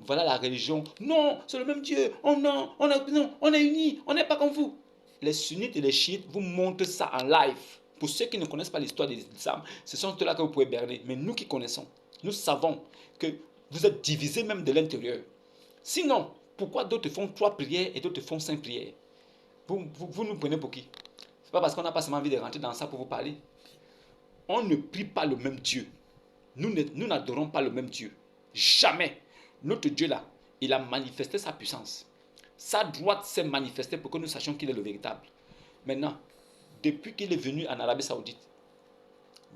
Voilà la religion. Non, c'est le même Dieu. Oh non, on est unis. On n'est pas comme vous. Les sunnites et les chiites vous montrent ça en live. Pour ceux qui ne connaissent pas l'histoire de l'islam, ce sont ceux-là que vous pouvez berner. Mais nous qui connaissons, nous savons que vous êtes divisés même de l'intérieur. Sinon, pourquoi d'autres font 3 prières et d'autres font 5 prières? Vous nous prenez pour qui? Ce n'est pas parce qu'on n'a pas seulement envie de rentrer dans ça pour vous parler. On ne prie pas le même Dieu. Nous n'adorons pas le même Dieu. Jamais. Notre Dieu là, il a manifesté sa puissance. Sa droite s'est manifestée pour que nous sachions qu'il est le véritable. Maintenant, depuis qu'il est venu en Arabie Saoudite,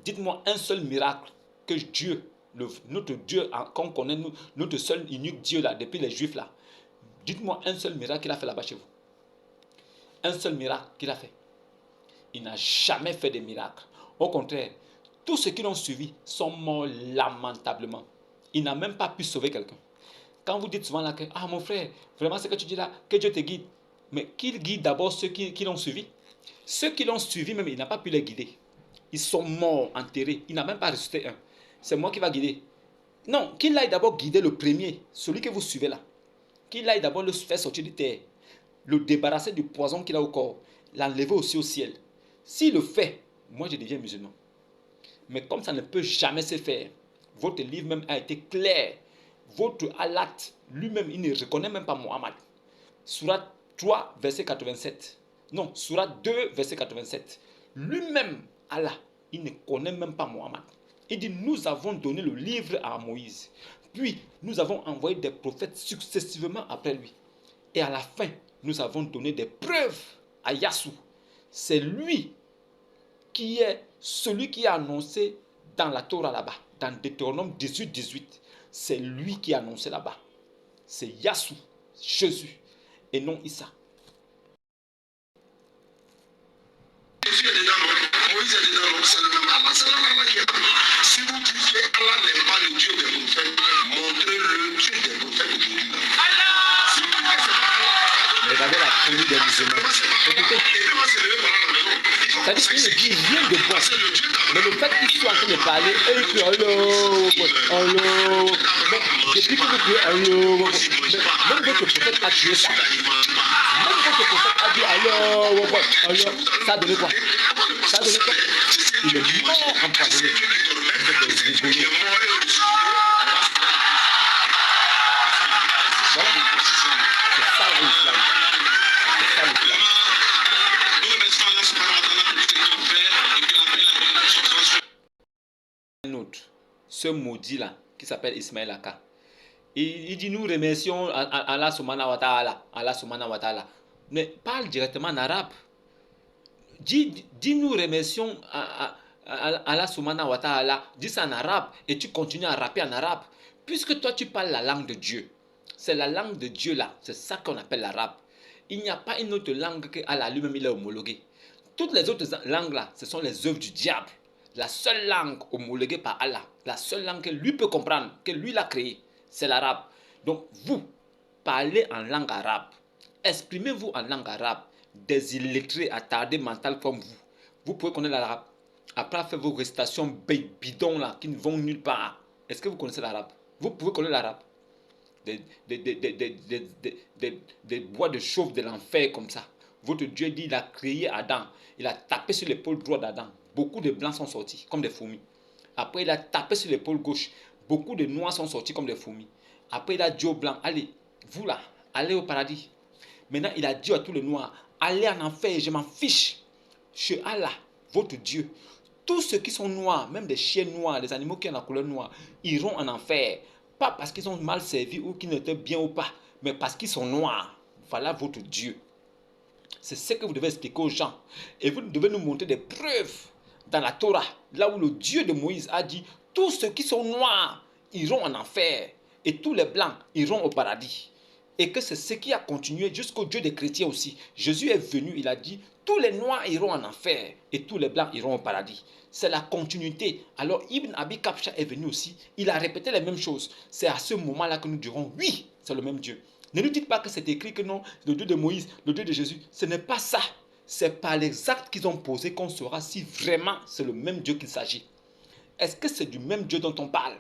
dites-moi un seul miracle que Dieu, notre Dieu qu'on connaît, notre seul unique Dieu là, depuis les Juifs là, dites-moi un seul miracle qu'il a fait là-bas chez vous. Un seul miracle qu'il a fait. Il n'a jamais fait de miracle. Au contraire, tous ceux qui l'ont suivi sont morts lamentablement. Il n'a même pas pu sauver quelqu'un. Quand vous dites souvent là que, ah mon frère, vraiment ce que tu dis là, que Dieu te guide. Mais qu'il guide d'abord ceux qui l'ont suivi. Ceux qui l'ont suivi même, il n'a pas pu les guider. Ils sont morts, enterrés. Il n'a même pas ressuscité un. C'est moi qui va guider. Non, qu'il aille d'abord guider le premier, celui que vous suivez là. Qu'il aille d'abord le faire sortir de terre. Le débarrasser du poison qu'il a au corps. L'enlever aussi au ciel. S'il le fait, moi je deviens musulman. Mais comme ça ne peut jamais se faire, votre livre même a été clair. Votre Allah lui-même, il ne reconnaît même pas Mohammed. Surat 3, verset 87. Non, Surat 2, verset 87. Lui-même, Allah, il ne connaît même pas Mohammed. Il dit, nous avons donné le livre à Moïse. Puis, nous avons envoyé des prophètes successivement après lui. Et à la fin, nous avons donné des preuves à Yassou. C'est lui qui est celui qui a annoncé dans la Torah là-bas, dans Deutéronome 18, 18. C'est lui qui a annoncé là-bas. C'est Yassou, Jésus, et non Issa. Jésus est dedans, Moïse est dedans, c'est le même Allah, c'est Allah qui est dedans. Si vous dites que Allah n'est pas le Dieu des prophètes, montrez le Dieu des prophètes aujourd'hui. Si vous dites que c'est pas Allah, regardez la folie des musulmans. Écoutez, c'est-à-dire qu'il ne dit rien de bon. Mais le fait qu'ils soient en train de parler, eux ils crient Allô, Allô. Depuis que vous criez Allô, même votre prophète a crié ça. Même votre prophète a dit Allô, Allô. Ça a donné quoi? Ça a donné quoi? Il est mort empoisonné. Vous êtes des rigolés. Voilà. C'est ça l'islam. C'est ça l'islam. Ce maudit là qui s'appelle Ismaël Aka, il dit nous remercions Allah subhanahu wa ta'ala, Allah subhanahu wa ta'ala, mais parle directement en arabe. Dis nous remercions Allah subhanahu wa ta'ala, dis ça en arabe et tu continues à rapper en arabe, puisque toi tu parles la langue de Dieu. C'est la langue de Dieu là, c'est ça qu'on appelle l'arabe. Il n'y a pas une autre langue que Allah lui-même il a homologué. Toutes les autres langues là, ce sont les œuvres du diable. La seule langue homologuée par Allah, la seule langue que lui peut comprendre, que lui l'a créée, c'est l'arabe. Donc vous, parlez en langue arabe. Exprimez-vous en langue arabe. Des illettrés attardés mentaux comme vous. Vous pouvez connaître l'arabe. après avoir fait vos récitations bidons là, qui ne vont nulle part. Est-ce que vous connaissez l'arabe? Vous pouvez connaître l'arabe? Des, des, des, des, des, des, des bois de chauffe de l'enfer comme ça. Votre Dieu dit, il a créé Adam. Il a tapé sur l'épaule droite d'Adam. Beaucoup de blancs sont sortis, comme des fourmis. Après, il a tapé sur l'épaule gauche. Beaucoup de noirs sont sortis comme des fourmis. Après, il a dit aux blancs, allez, vous là, allez au paradis. Maintenant, il a dit à tous les noirs, allez en enfer, je m'en fiche. Chez Allah, votre Dieu, tous ceux qui sont noirs, même des chiens noirs, des animaux qui ont la couleur noire, iront en enfer. Pas parce qu'ils ont mal servi ou qu'ils n'étaient bien ou pas, mais parce qu'ils sont noirs. Voilà votre Dieu. C'est ce que vous devez expliquer aux gens. Et vous devez nous montrer des preuves dans la Torah, là où le Dieu de Moïse a dit, tous ceux qui sont noirs iront en enfer et tous les blancs iront au paradis. Et que c'est ce qui a continué jusqu'au Dieu des chrétiens aussi. Jésus est venu, il a dit, tous les noirs iront en enfer et tous les blancs iront au paradis. C'est la continuité. Alors Ibn Abi Kabsha est venu aussi, il a répété les mêmes choses. C'est à ce moment-là que nous dirons, oui, c'est le même Dieu. Ne nous dites pas que c'est écrit que non, le Dieu de Moïse, le Dieu de Jésus. Ce n'est pas ça. C'est par les actes qu'ils ont posés qu'on saura si vraiment c'est le même Dieu qu'il s'agit. Est-ce que c'est du même Dieu dont on parle?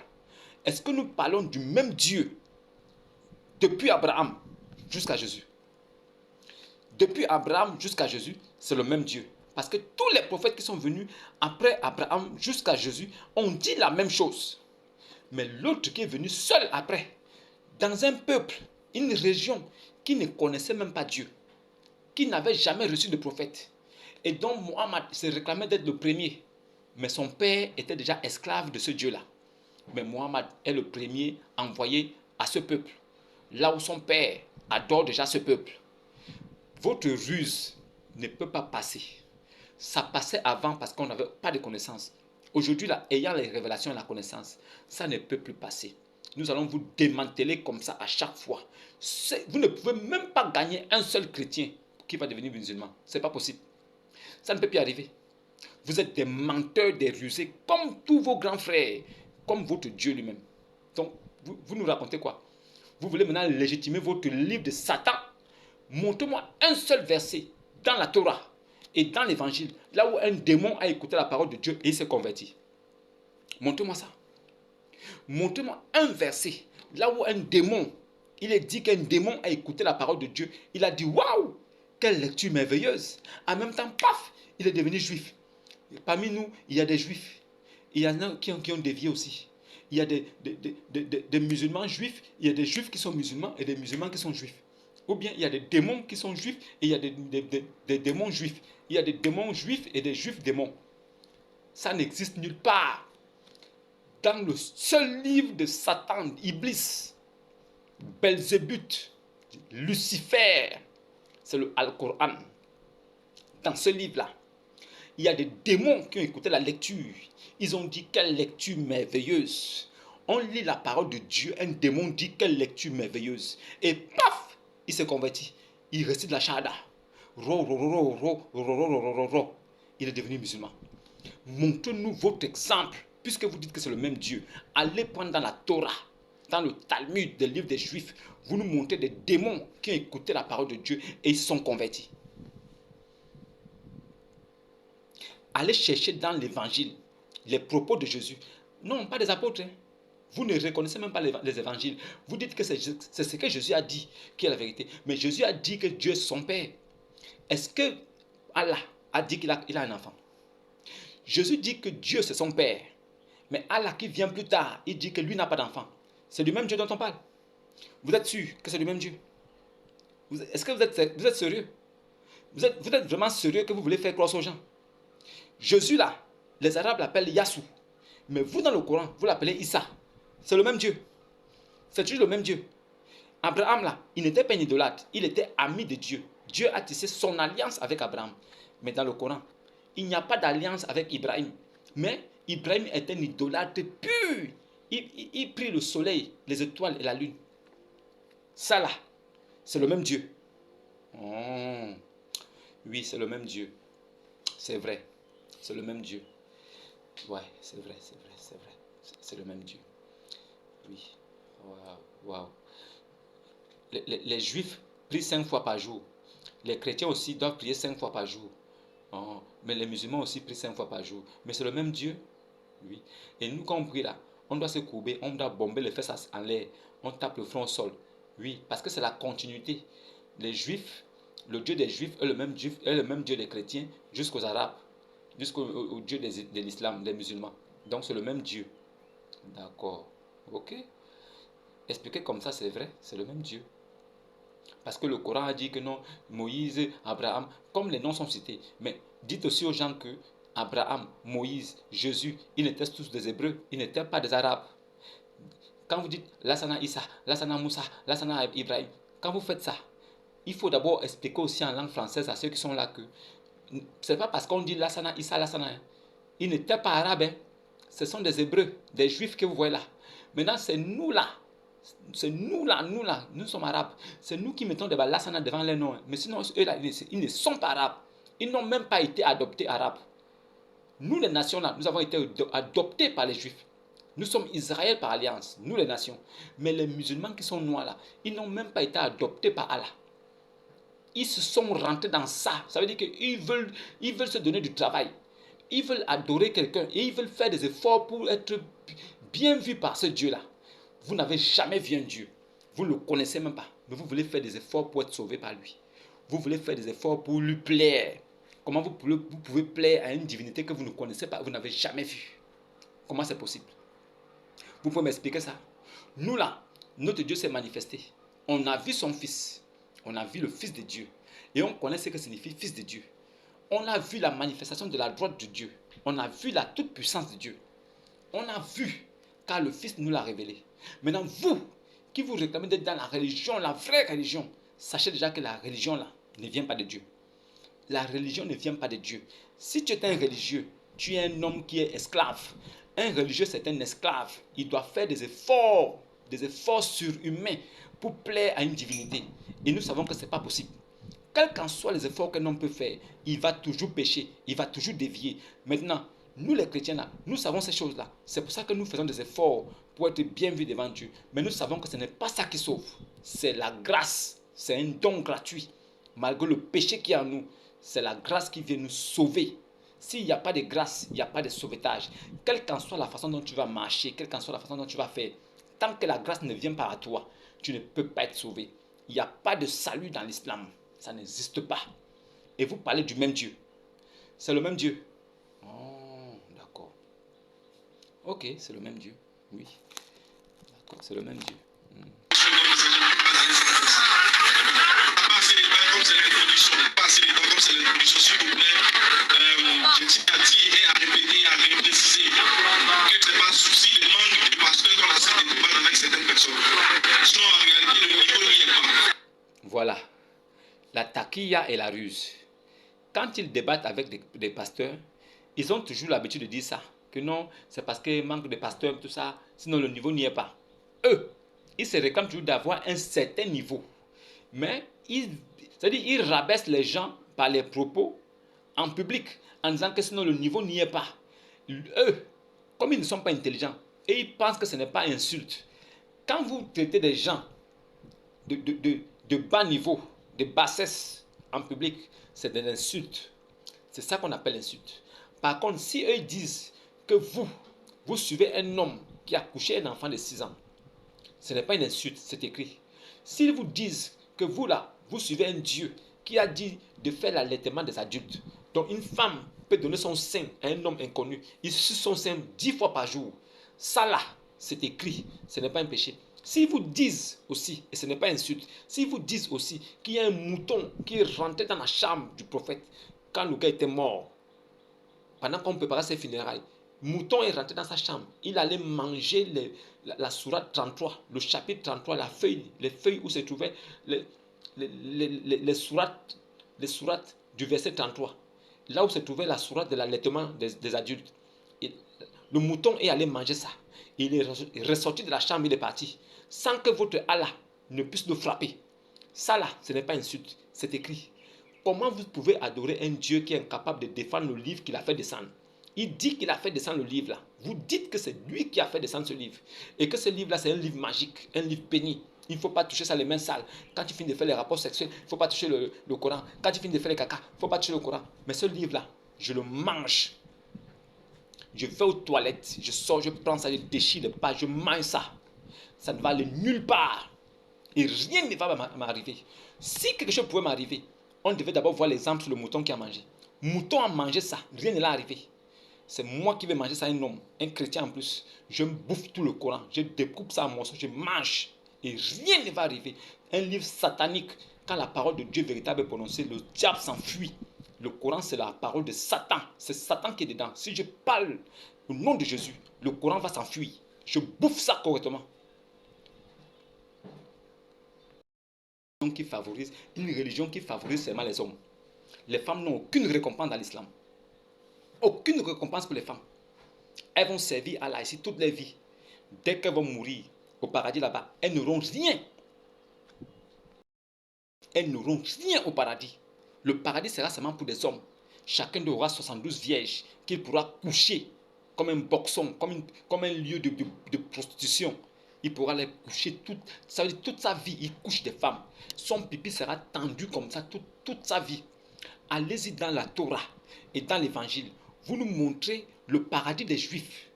Est-ce que nous parlons du même Dieu depuis Abraham jusqu'à Jésus? Depuis Abraham jusqu'à Jésus, c'est le même Dieu. Parce que tous les prophètes qui sont venus après Abraham jusqu'à Jésus ont dit la même chose. Mais l'autre qui est venu seul après, dans un peuple, une région qui ne connaissait même pas Dieu, qui n'avait jamais reçu de prophète, et dont Mohammed se réclamait d'être le premier. Mais son père était déjà esclave de ce Dieu-là. Mais Mohammed est le premier envoyé à ce peuple, là où son père adore déjà ce peuple. Votre ruse ne peut pas passer. Ça passait avant parce qu'on n'avait pas de connaissances. Aujourd'hui, là, ayant les révélations et la connaissance, ça ne peut plus passer. Nous allons vous démanteler comme ça à chaque fois. Vous ne pouvez même pas gagner un seul chrétien qui va devenir musulman. Ce n'est pas possible. Ça ne peut plus arriver. Vous êtes des menteurs, des rusés, comme tous vos grands frères, comme votre Dieu lui-même. Donc, vous nous racontez quoi? Vous voulez maintenant légitimer votre livre de Satan? Montrez-moi un seul verset dans la Torah et dans l'évangile, là où un démon a écouté la parole de Dieu et il s'est converti. Montrez-moi ça. Montrez-moi un verset, là où un démon, il est dit qu'un démon a écouté la parole de Dieu. Il a dit, waouh, quelle lecture merveilleuse. En même temps, paf, il est devenu juif. Et parmi nous, il y a des juifs. Il y en a qui ont dévié aussi. Il y a des musulmans juifs, il y a des juifs qui sont musulmans et des musulmans qui sont juifs. Ou bien il y a des démons qui sont juifs et il y a des démons juifs. Il y a des démons juifs et des juifs démons. Ça n'existe nulle part. Dans le seul livre de Satan, Iblis, Belzébuth, Lucifer, c'est le Al-Coran. Dans ce livre-là, il y a des démons qui ont écouté la lecture. Ils ont dit quelle lecture merveilleuse. On lit la parole de Dieu, un démon dit quelle lecture merveilleuse. Et paf, il s'est converti. Il récite la shahada. Il est devenu musulman. Montrez-nous votre exemple, puisque vous dites que c'est le même Dieu. Allez prendre dans la Torah, dans le Talmud, des livres des Juifs, vous nous montrez des démons qui ont écouté la parole de Dieu et ils se sont convertis. Allez chercher dans l'évangile les propos de Jésus. Non, pas des apôtres. Vous ne reconnaissez même pas les évangiles. Vous dites que c'est ce que Jésus a dit qui est la vérité. Mais Jésus a dit que Dieu est son Père. Est-ce que Allah a dit qu'il a un enfant? Jésus dit que Dieu c'est son Père. Mais Allah qui vient plus tard, il dit que lui n'a pas d'enfant. C'est du même Dieu dont on parle. Vous êtes sûr que c'est du même Dieu? Est-ce que vous êtes sérieux? Vous êtes vraiment sérieux que vous voulez faire croire aux gens? Jésus là, les Arabes l'appellent Yassou. Mais vous dans le Coran, vous l'appelez Issa. C'est le même Dieu. C'est toujours le même Dieu. Abraham là, il n'était pas un idolâtre. Il était ami de Dieu. Dieu a tissé son alliance avec Abraham. Mais dans le Coran, il n'y a pas d'alliance avec Ibrahim. Mais Ibrahim est un idolâtre pur. Il prie le soleil, les étoiles et la lune. Ça là, c'est le même Dieu. Oh, oui, c'est le même Dieu. C'est vrai. C'est le même Dieu. Ouais, c'est vrai, c'est vrai, c'est vrai. C'est le même Dieu. Oui. Waouh. Les Juifs prient 5 fois par jour. Les chrétiens aussi doivent prier 5 fois par jour. Oh, Mais les musulmans aussi prient 5 fois par jour. Mais c'est le même Dieu. Oui. Et nous, quand on prie là, on doit se courber, on doit bomber les fesses en l'air, on tape le front au sol. Oui, parce que c'est la continuité. Les Juifs, le Dieu des Juifs est le même Dieu des chrétiens jusqu'aux Arabes, jusqu'au Dieu de l'islam, des musulmans. Donc c'est le même Dieu. D'accord. Ok. Expliquer comme ça, c'est vrai, c'est le même Dieu. Parce que le Coran a dit que non, Moïse, Abraham, comme les noms sont cités. Mais dites aussi aux gens que Abraham, Moïse, Jésus, ils étaient tous des Hébreux, ils n'étaient pas des Arabes. Quand vous dites Lassana Issa, Lassana Moussa, Lassana Ibrahim, quand vous faites ça, il faut d'abord expliquer aussi en langue française à ceux qui sont là que ce n'est pas parce qu'on dit Lassana Issa, Lassana, ils n'étaient pas arabes. Hein. Ce sont des Hébreux, des Juifs que vous voyez là. Maintenant, c'est nous là. C'est nous là, nous sommes arabes. C'est nous qui mettons des Lassana devant les noms. Mais sinon, eux là, ils ne sont pas arabes. Ils n'ont même pas été adoptés arabes. Nous, les nations là, nous avons été adoptés par les Juifs. Nous sommes Israël par alliance, nous les nations. Mais les musulmans qui sont noirs là, ils n'ont même pas été adoptés par Allah. Ils se sont rentrés dans ça. Ça veut dire qu'ils veulent se donner du travail. Ils veulent adorer quelqu'un et ils veulent faire des efforts pour être bien vus par ce Dieu-là. Vous n'avez jamais vu un Dieu. Vous ne le connaissez même pas. Mais vous voulez faire des efforts pour être sauvé par lui. Vous voulez faire des efforts pour lui plaire. Comment vous pouvez plaire à une divinité que vous ne connaissez pas, vous n'avez jamais vue? Comment c'est possible? Vous pouvez m'expliquer ça? Nous là, notre Dieu s'est manifesté. On a vu son Fils. On a vu le Fils de Dieu. Et on connaît ce que signifie Fils de Dieu. On a vu la manifestation de la droite de Dieu. On a vu la toute-puissance de Dieu. On a vu, car le Fils nous l'a révélé. Maintenant, vous, qui vous réclamez d'être dans la religion, la vraie religion, sachez déjà que la religion là ne vient pas de Dieu. La religion ne vient pas de Dieu. Si tu es un religieux, tu es un homme qui est esclave. Un religieux, c'est un esclave. Il doit faire des efforts surhumains pour plaire à une divinité. Et nous savons que ce n'est pas possible. Quels qu'en soient les efforts qu'un homme peut faire, il va toujours pécher, il va toujours dévier. Maintenant, nous les chrétiens, là, nous savons ces choses-là. C'est pour ça que nous faisons des efforts pour être bien vus devant Dieu. Mais nous savons que ce n'est pas ça qui sauve. C'est la grâce. C'est un don gratuit. Malgré le péché qui est en nous, c'est la grâce qui vient nous sauver. S'il n'y a pas de grâce, il n'y a pas de sauvetage. Quelle qu'en soit la façon dont tu vas marcher, quelle qu'en soit la façon dont tu vas faire, tant que la grâce ne vient pas à toi, tu ne peux pas être sauvé. Il n'y a pas de salut dans l'islam. Ça n'existe pas. Et vous parlez du même Dieu. C'est le même Dieu. Oh, d'accord. Ok, c'est le même Dieu. Oui. D'accord, c'est le même Dieu. Je tiens à dire et à répéter et à repréciser que ce n'est pas souci de manque de pasteurs qu'on a cette débat avec certaines personnes. Sinon, en réalité, le niveau n'y est pas. Voilà. La taquilla et la ruse. Quand ils débattent avec des pasteurs, ils ont toujours l'habitude de dire ça. Que non, c'est parce qu'il manque de pasteurs, tout ça. Sinon, le niveau n'y est pas. Eux, ils se réclament toujours d'avoir un certain niveau. Mais, c'est-à-dire, ils rabaissent les gens par les propos en public en disant que sinon le niveau n'y est pas. Eux, comme ils ne sont pas intelligents et ils pensent que ce n'est pas insulte, quand vous traitez des gens de bas niveau, de bassesse en public, c'est de l'insulte. C'est ça qu'on appelle l'insulte. Par contre, si eux disent que vous suivez un homme qui a couché un enfant de 6 ans, ce n'est pas une insulte, c'est écrit. S'ils vous disent que vous là, vous suivez un Dieu qui a dit de faire l'allaitement des adultes, donc une femme peut donner son sein à un homme inconnu, il suce son sein 10 fois par jour, ça là, c'est écrit, ce n'est pas un péché. S'ils vous disent aussi, et ce n'est pas insulte, s'ils vous disent aussi qu'il y a un mouton qui est rentré dans la chambre du prophète quand le gars était mort, pendant qu'on préparait ses funérailles, mouton est rentré dans sa chambre, il allait manger la sourate 33, le chapitre 33, les feuilles où se trouvaient les sourates du verset 33, là où se trouvait la sourate de l'allaitement des adultes. Et le mouton est allé manger ça. Il est ressorti de la chambre, il est parti, sans que votre Allah ne puisse le frapper. Ça là, ce n'est pas insulte, c'est écrit. Comment vous pouvez adorer un Dieu qui est incapable de défendre le livre qu'il a fait descendre? Il dit qu'il a fait descendre le livre là. Vous dites que c'est lui qui a fait descendre ce livre. Et que ce livre là, c'est un livre magique, un livre béni. Il ne faut pas toucher ça les mains sales. Quand tu finis de faire les rapports sexuels, il ne faut pas toucher le Coran. Quand tu finis de faire les caca, il ne faut pas toucher le Coran. Mais ce livre là, je le mange. Je vais aux toilettes, je sors, je prends ça, je déchire les pages, je mange ça. Ça ne va aller nulle part. Et rien ne va m'arriver. Si quelque chose pouvait m'arriver, on devait d'abord voir l'exemple sur le mouton qui a mangé. Mouton a mangé ça, rien ne l'a arrivé. C'est moi qui vais manger ça, un homme, un chrétien en plus. Je me bouffe tout le Coran, je découpe ça en morceaux, je mange. Et rien ne va arriver. Un livre satanique, quand la parole de Dieu véritable est prononcée, le diable s'enfuit. Le Coran, c'est la parole de Satan. C'est Satan qui est dedans. Si je parle au nom de Jésus, le Coran va s'enfuir. Je bouffe ça correctement. Une religion qui favorise seulement les hommes. Les femmes n'ont aucune récompense dans l'islam. Aucune récompense pour les femmes. Elles vont servir Allah ici toute leur vie. Dès qu'elles vont mourir au paradis là-bas, elles n'auront rien. Elles n'auront rien au paradis. Le paradis sera seulement pour des hommes. Chacun aura 72 vierges qu'il pourra coucher comme un boxon, comme un lieu de prostitution. Il pourra les coucher ça veut dire toute sa vie. Il couche des femmes. Son pipi sera tendu comme ça toute sa vie. Allez-y dans la Torah et dans l'évangile. Vous nous montrez le paradis des Juifs.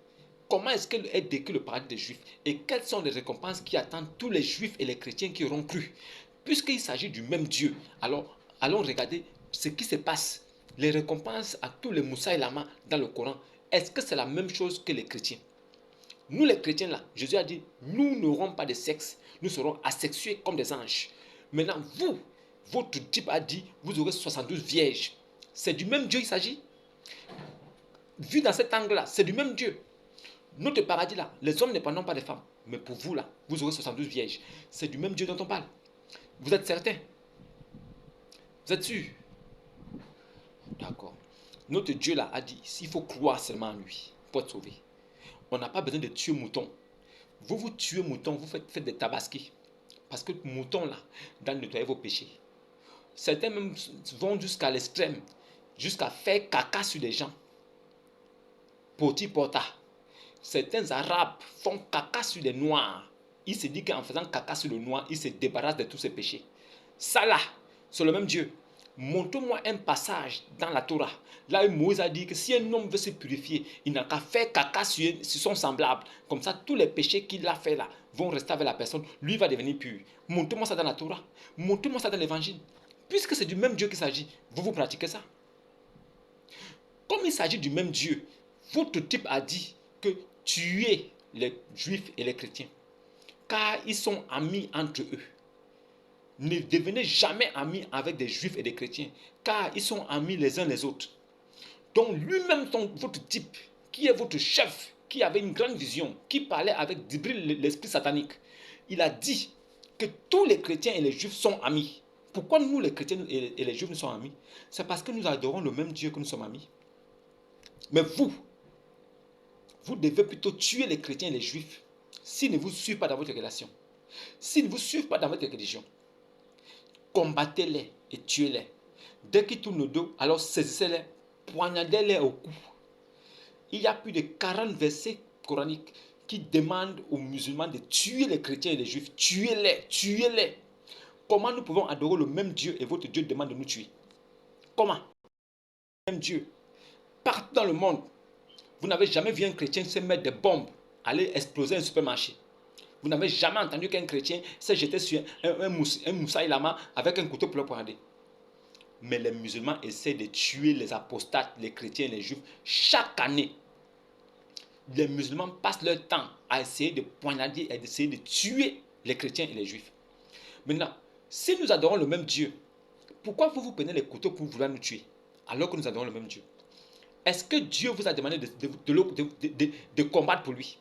Comment est-ce qu'elle est décrit le paradis des Juifs? Et quelles sont les récompenses qui attendent tous les Juifs et les chrétiens qui auront cru? Puisqu'il s'agit du même Dieu, alors allons regarder ce qui se passe. Les récompenses à tous les Moussa et Lama dans le Coran, est-ce que c'est la même chose que les chrétiens? Nous les chrétiens là, Jésus a dit, nous n'aurons pas de sexe, nous serons asexués comme des anges. Maintenant vous, votre type a dit, vous aurez 72 vierges. C'est du même Dieu il s'agit? Vu dans cet angle là, c'est du même Dieu. Notre paradis là, les hommes ne prendront pas des femmes. Mais pour vous là, vous aurez 72 vierges. C'est du même Dieu dont on parle. Vous êtes certain? Vous êtes sûr? D'accord. Notre Dieu là a dit, s'il faut croire seulement en lui pour être sauvé. On n'a pas besoin de tuer mouton. Vous tuez mouton, vous faites des tabaskis. Parce que mouton là, doit nettoyer vos péchés. Certains même vont jusqu'à l'extrême, jusqu'à faire caca sur les gens. Poti porta. Certains arabes font caca sur les noirs. Ils se disent qu'en faisant caca sur le noir, ils se débarrassent de tous ces péchés. Ça là, c'est le même Dieu. Montre-moi un passage dans la Torah. Là où Moïse a dit que si un homme veut se purifier, il n'a qu'à faire caca sur son semblable. Comme ça, tous les péchés qu'il a fait là vont rester avec la personne. Lui va devenir pur. Montre-moi ça dans la Torah. Montre-moi ça dans l'évangile. Puisque c'est du même Dieu qu'il s'agit, vous pratiquez ça. Comme il s'agit du même Dieu, votre type a dit que tuez les juifs et les chrétiens. Car ils sont amis entre eux. Ne devenez jamais amis avec des juifs et des chrétiens, car ils sont amis les uns les autres. Donc lui-même, votre type, qui est votre chef, qui avait une grande vision, qui parlait avec l'esprit satanique, il a dit que tous les chrétiens et les juifs sont amis. Pourquoi nous, les chrétiens et les juifs, nous sommes amis? C'est parce que nous adorons le même Dieu que nous sommes amis. Mais vous devez plutôt tuer les chrétiens et les juifs s'ils ne vous suivent pas dans votre relation. S'ils ne vous suivent pas dans votre religion. Combattez-les et tuez-les. Dès qu'ils tournent le dos, alors saisissez-les, poignardez-les au cou. Il y a plus de 40 versets coraniques qui demandent aux musulmans de tuer les chrétiens et les juifs. Tuez-les, tuez-les. Comment nous pouvons adorer le même Dieu et votre Dieu demande de nous tuer? Comment? Le même Dieu. Partout dans le monde, vous n'avez jamais vu un chrétien se mettre des bombes, aller exploser un supermarché. Vous n'avez jamais entendu qu'un chrétien s'est jeté sur un Moussa Lama avec un couteau pour le poignarder. Mais les musulmans essaient de tuer les apostates, les chrétiens et les juifs chaque année. Les musulmans passent leur temps à essayer de poignarder et d'essayer de tuer les chrétiens et les juifs. Maintenant, si nous adorons le même Dieu, pourquoi vous prenez les couteaux pour vouloir nous tuer alors que nous adorons le même Dieu? Est-ce que Dieu vous a demandé de combattre pour lui?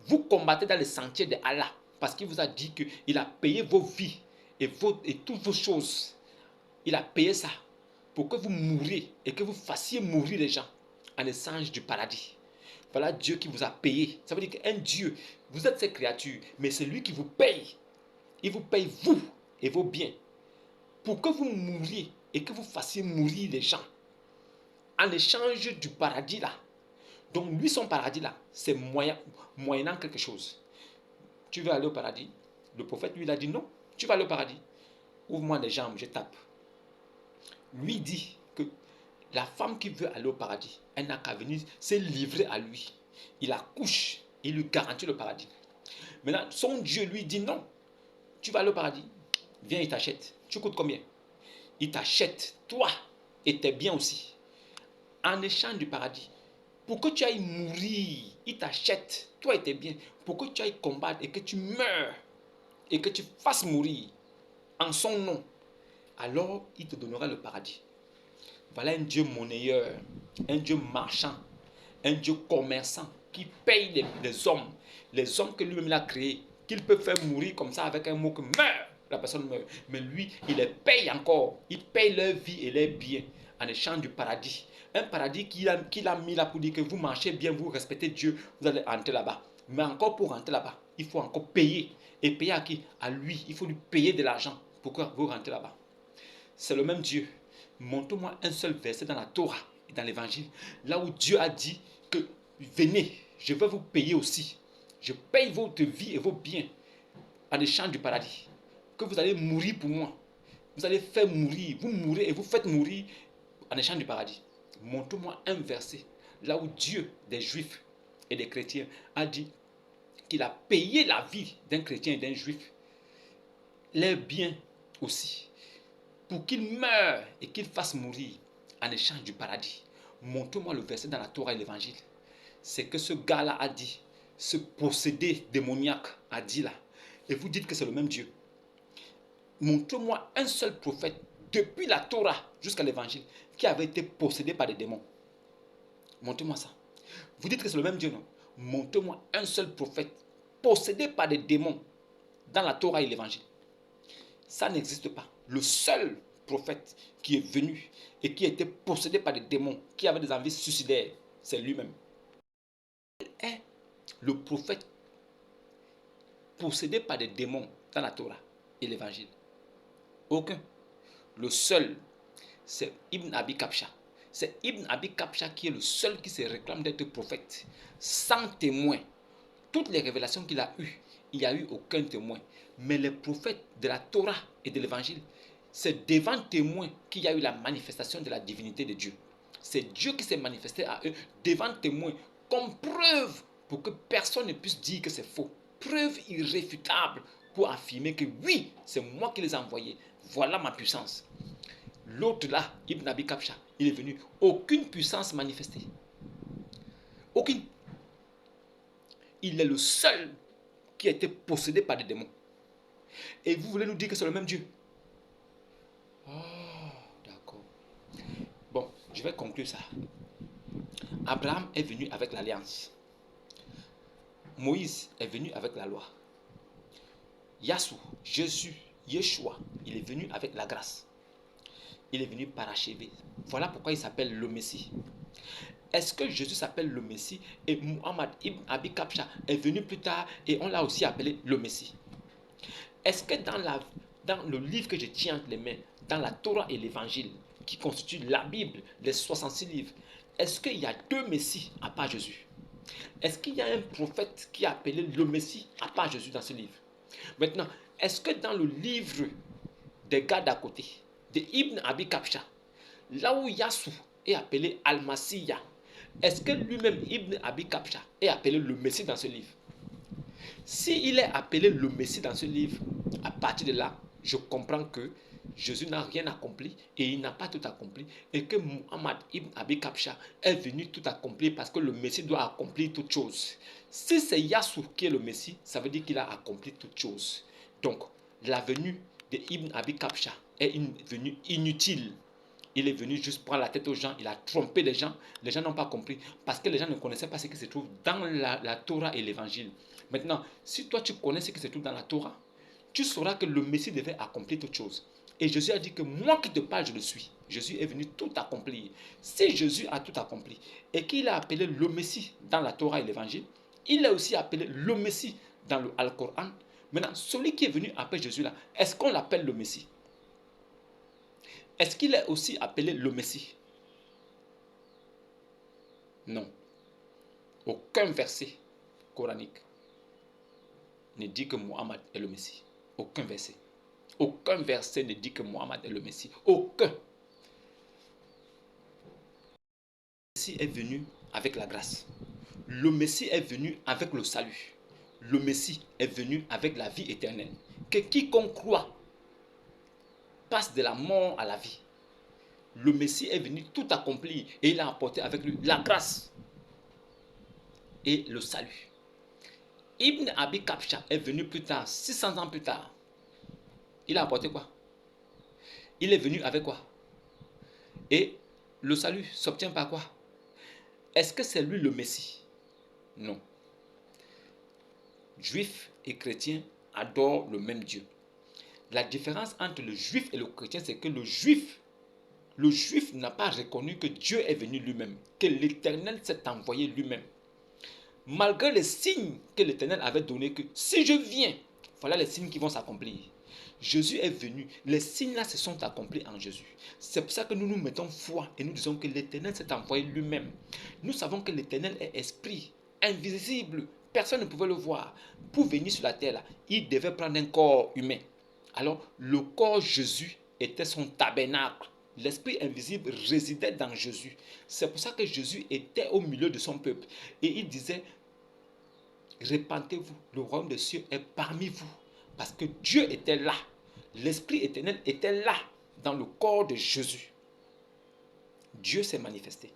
Vous combattez dans les sentiers de Allah parce qu'il vous a dit qu'il a payé vos vies et toutes vos choses. Il a payé ça pour que vous mouriez et que vous fassiez mourir les gens en échange du paradis. Voilà Dieu qui vous a payé. Ça veut dire qu'un Dieu, vous êtes ses créatures, mais c'est lui qui vous paye. Il vous paye vous et vos biens pour que vous mouriez et que vous fassiez mourir les gens en échange du paradis là. Donc lui, son paradis là, c'est moyennant quelque chose. Tu veux aller au paradis? Le prophète lui il a dit non, tu vas aller au paradis. Ouvre-moi les jambes, je tape. Lui dit que La femme qui veut aller au paradis, elle n'a qu'à venir se livrer à lui. Il accouche, il lui garantit le paradis. Maintenant, son Dieu lui dit non, tu vas aller au paradis, viens, il t'achète. Tu coûtes combien? Il t'achète, toi et tes biens aussi, en échange du paradis. Pour que tu ailles mourir, il t'achète, toi et tes biens, pour que tu ailles combattre et que tu meurs et que tu fasses mourir en son nom. Alors, il te donnera le paradis. Voilà un Dieu monnayeur, un Dieu marchand, un Dieu commerçant qui paye les hommes que lui-même a créés, qu'il peut faire mourir comme ça avec un mot que meurt, la personne meurt. Mais lui, il les paye encore. Il paye leur vie et leurs biens en échange du paradis. Un paradis qu'il a mis là pour dire que vous marchez bien, vous respectez Dieu, vous allez entrer là-bas. Mais encore pour rentrer là-bas, il faut encore payer. Et payer à qui? À lui. Il faut lui payer de l'argent pour que vous rentrez là-bas. C'est le même Dieu. Montre-moi un seul verset dans la Torah et dans l'évangile, là où Dieu a dit que venez, je vais vous payer aussi. Je paye votre vie et vos biens en échange du paradis. Que vous allez mourir pour moi. Vous allez faire mourir. Vous mourrez et vous faites mourir en échange du paradis. Montre-moi un verset là où Dieu des Juifs et des chrétiens a dit qu'il a payé la vie d'un chrétien et d'un juif, les biens aussi, pour qu'il meure et qu'il fasse mourir en échange du paradis. Montre-moi le verset dans la Torah et l'évangile. C'est que ce gars-là a dit, ce possédé démoniaque a dit là. Et vous dites que c'est le même Dieu. Montre-moi un seul prophète, depuis la Torah jusqu'à l'évangile, qui avait été possédé par des démons. Montre-moi ça. Vous dites que c'est le même Dieu, non? Montre-moi un seul prophète possédé par des démons dans la Torah et l'évangile. Ça n'existe pas. Le seul prophète qui est venu et qui a été possédé par des démons, qui avait des envies suicidaires, c'est lui-même. Quel est le prophète possédé par des démons dans la Torah et l'évangile? Aucun. Le seul, c'est Ibn Abi Kabsha. C'est Ibn Abi Kabsha qui est le seul qui se réclame d'être prophète, sans témoin. Toutes les révélations qu'il a eues, il n'y a eu aucun témoin. Mais les prophètes de la Torah et de l'évangile, c'est devant témoin qu'il y a eu la manifestation de la divinité de Dieu. C'est Dieu qui s'est manifesté à eux devant témoin, comme preuve pour que personne ne puisse dire que c'est faux. Preuve irréfutable pour affirmer que oui, c'est moi qui les ai envoyés. Voilà ma puissance. L'autre là, Ibn Abi Kabsha, il est venu. Aucune puissance manifestée. Aucune. Il est le seul qui a été possédé par des démons. Et vous voulez nous dire que c'est le même Dieu? Ah, d'accord. Bon, je vais conclure ça. Abraham est venu avec l'alliance. Moïse est venu avec la loi. Yassou, Jésus, Yeshua, il est venu avec la grâce. Il est venu parachever. Voilà pourquoi il s'appelle le Messie. Est-ce que Jésus s'appelle le Messie et Muhammad ibn Abi Kabsha est venu plus tard et on l'a aussi appelé le Messie? Est-ce que dans le livre que je tiens entre les mains, dans la Torah et l'Évangile, qui constitue la Bible, les 66 livres, est-ce qu'il y a deux Messies à part Jésus? Est-ce qu'il y a un prophète qui est appelé le Messie à part Jésus dans ce livre? Maintenant, est-ce que dans le livre des gars d'à côté, de Ibn Abi Kabsha, là où Yassou est appelé Al-Masiyah, est-ce que lui-même Ibn Abi Kabsha est appelé le Messie dans ce livre? S'il est appelé le Messie dans ce livre, à partir de là, je comprends que Jésus n'a rien accompli et il n'a pas tout accompli et que Muhammad ibn Abi Kabsha est venu tout accomplir parce que le Messie doit accomplir toutes choses. Si c'est Yassou qui est le Messie, ça veut dire qu'il a accompli toutes choses. Donc, la venue de Ibn Abi Kabsha est une venue inutile. Il est venu juste prendre la tête aux gens, il a trompé les gens n'ont pas compris parce que les gens ne connaissaient pas ce qui se trouve dans la Torah et l'évangile. Maintenant, si toi tu connais ce qui se trouve dans la Torah, tu sauras que le Messie devait accomplir toutes choses. Et Jésus a dit que moi qui te parle, je le suis. Jésus est venu tout accomplir. Si Jésus a tout accompli et qu'il a appelé le Messie dans la Torah et l'évangile, il a aussi appelé le Messie dans le Al-Coran. Maintenant, celui qui est venu après Jésus là, est-ce qu'on l'appelle le Messie? Est-ce qu'il est aussi appelé le Messie? Non. Aucun verset coranique ne dit que Mohammed est le Messie. Aucun verset. Aucun verset ne dit que Mohammed est le Messie. Aucun. Messie est venu avec la grâce. Le Messie est venu avec le salut. Le Messie est venu avec la vie éternelle. Que quiconque croit passe de la mort à la vie. Le Messie est venu tout accomplir et il a apporté avec lui la grâce et le salut. Ibn Abi Kabsha est venu plus tard, 600 ans plus tard. Il a apporté quoi? Il est venu avec quoi? Et le salut s'obtient par quoi? Est-ce que c'est lui le Messie? Non. Juifs et chrétiens adorent le même Dieu. La différence entre le juif et le chrétien, c'est que le juif n'a pas reconnu que Dieu est venu lui-même, que l'Éternel s'est envoyé lui-même. Malgré les signes que l'Éternel avait donnés, que si je viens, voilà les signes qui vont s'accomplir. Jésus est venu, les signes là se sont accomplis en Jésus. C'est pour ça que nous nous mettons foi et nous disons que l'Éternel s'est envoyé lui-même. Nous savons que l'Éternel est esprit, invisible, personne ne pouvait le voir. Pour venir sur la terre là, il devait prendre un corps humain. Alors le corps Jésus était son tabernacle. L'esprit invisible résidait dans Jésus. C'est pour ça que Jésus était au milieu de son peuple. Et il disait, répentez-vous, le royaume des cieux est parmi vous. Parce que Dieu était là. L'Esprit éternel était là, dans le corps de Jésus. Dieu s'est manifesté.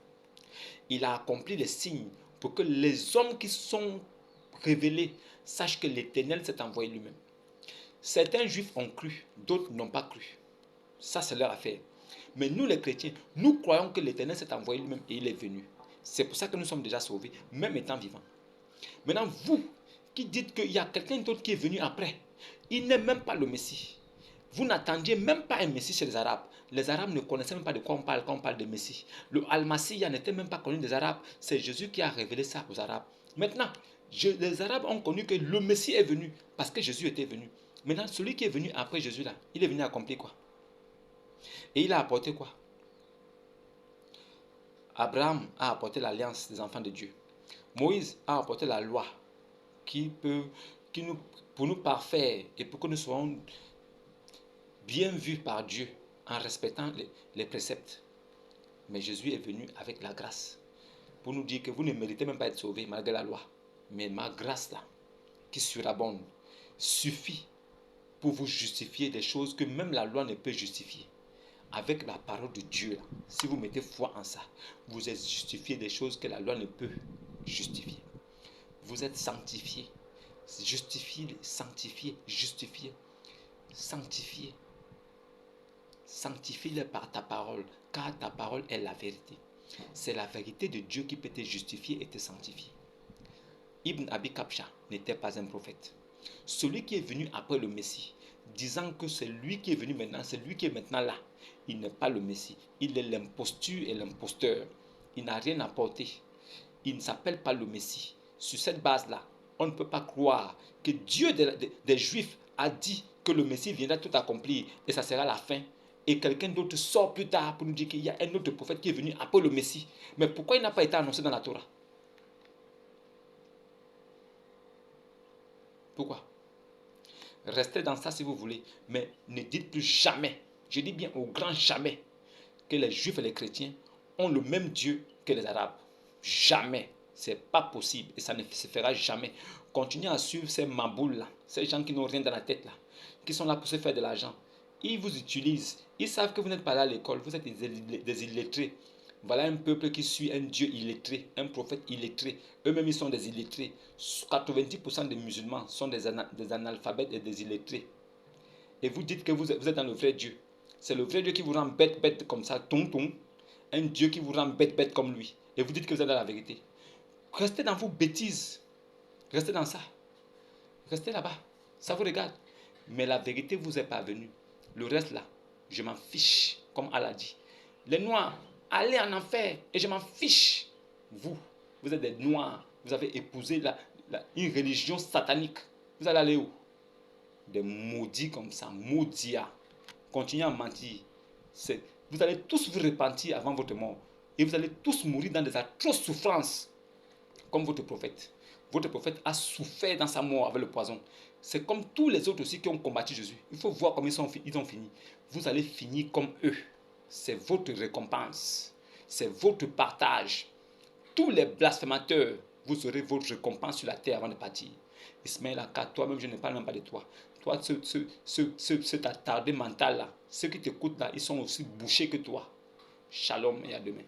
Il a accompli les signes pour que les hommes qui sont révélés sachent que l'Éternel s'est envoyé lui-même. Certains juifs ont cru, d'autres n'ont pas cru. Ça, c'est leur affaire. Mais nous, les chrétiens, nous croyons que l'Éternel s'est envoyé lui-même et il est venu. C'est pour ça que nous sommes déjà sauvés, même étant vivants. Maintenant, vous qui dites qu'il y a quelqu'un d'autre qui est venu après, il n'est même pas le Messie. Vous n'attendiez même pas un Messie chez les Arabes. Les Arabes ne connaissaient même pas de quoi on parle quand on parle de Messie. Le Al-Masih n'était même pas connu des Arabes. C'est Jésus qui a révélé ça aux Arabes. Maintenant, les Arabes ont connu que le Messie est venu parce que Jésus était venu. Maintenant, celui qui est venu après Jésus là, il est venu accomplir quoi? Et il a apporté quoi? Abraham a apporté l'alliance des enfants de Dieu. Moïse a apporté la loi pour nous parfaire et pour que nous soyons bien vus par Dieu en respectant les préceptes. Mais Jésus est venu avec la grâce pour nous dire que vous ne méritez même pas d'être sauvés malgré la loi. Mais ma grâce là, qui surabonde, suffit pour vous justifier des choses que même la loi ne peut justifier. Avec la parole de Dieu, là, si vous mettez foi en ça, vous êtes justifié des choses que la loi ne peut justifier. Vous êtes sanctifié, justifié, sanctifié, justifié, sanctifié. Sanctifie-le par ta parole, car ta parole est la vérité. C'est la vérité de Dieu qui peut te justifier et te sanctifier. Ibn Abi Kabsha n'était pas un prophète. Celui qui est venu après le Messie, disant que c'est lui qui est venu maintenant, c'est lui qui est maintenant là, il n'est pas le Messie. Il est l'imposture et l'imposteur. Il n'a rien apporté. Il ne s'appelle pas le Messie. Sur cette base-là, on ne peut pas croire que Dieu des Juifs a dit que le Messie viendra tout accomplir et ça sera la fin. Et quelqu'un d'autre sort plus tard pour nous dire qu'il y a un autre prophète qui est venu après le Messie. Mais pourquoi il n'a pas été annoncé dans la Torah? Pourquoi? Restez dans ça si vous voulez, mais ne dites plus jamais, je dis bien au grand jamais, que les Juifs et les chrétiens ont le même Dieu que les Arabes. Jamais. Ce n'est pas possible et ça ne se fera jamais. Continuez à suivre ces maboules là, ces gens qui n'ont rien dans la tête là, qui sont là pour se faire de l'argent. Ils vous utilisent. Ils savent que vous n'êtes pas là à l'école, vous êtes des illettrés. Voilà un peuple qui suit un Dieu illettré, un prophète illettré. Eux-mêmes, ils sont des illettrés. 90% des musulmans sont des analphabètes et des illettrés. Et vous dites que vous êtes dans le vrai Dieu. C'est le vrai Dieu qui vous rend bête comme ça, tonton. Un Dieu qui vous rend bête comme lui. Et vous dites que vous êtes dans la vérité. Restez dans vos bêtises. Restez dans ça. Restez là-bas. Ça vous regarde. Mais la vérité vous est parvenue. Le reste là, je m'en fiche, comme Allah dit. Les noirs, allez en enfer et je m'en fiche. Vous êtes des noirs. Vous avez épousé une religion satanique. Vous allez aller où? Des maudits comme ça, maudits. Continuez à mentir. Vous allez tous vous repentir avant votre mort. Et vous allez tous mourir dans des atroces souffrances. Comme votre prophète. Votre prophète a souffert dans sa mort avec le poison. C'est comme tous les autres aussi qui ont combattu Jésus. Il faut voir comment ils ont fini. Vous allez finir comme eux. C'est votre récompense. C'est votre partage. tous les blasphémateurs, vous aurez votre récompense sur la terre avant de partir. Ismaël Aka, toi-même, je ne parle même pas de toi. Toi, cet attardé mental là, ceux qui t'écoutent là, ils sont aussi bouchés que toi. Shalom et à demain.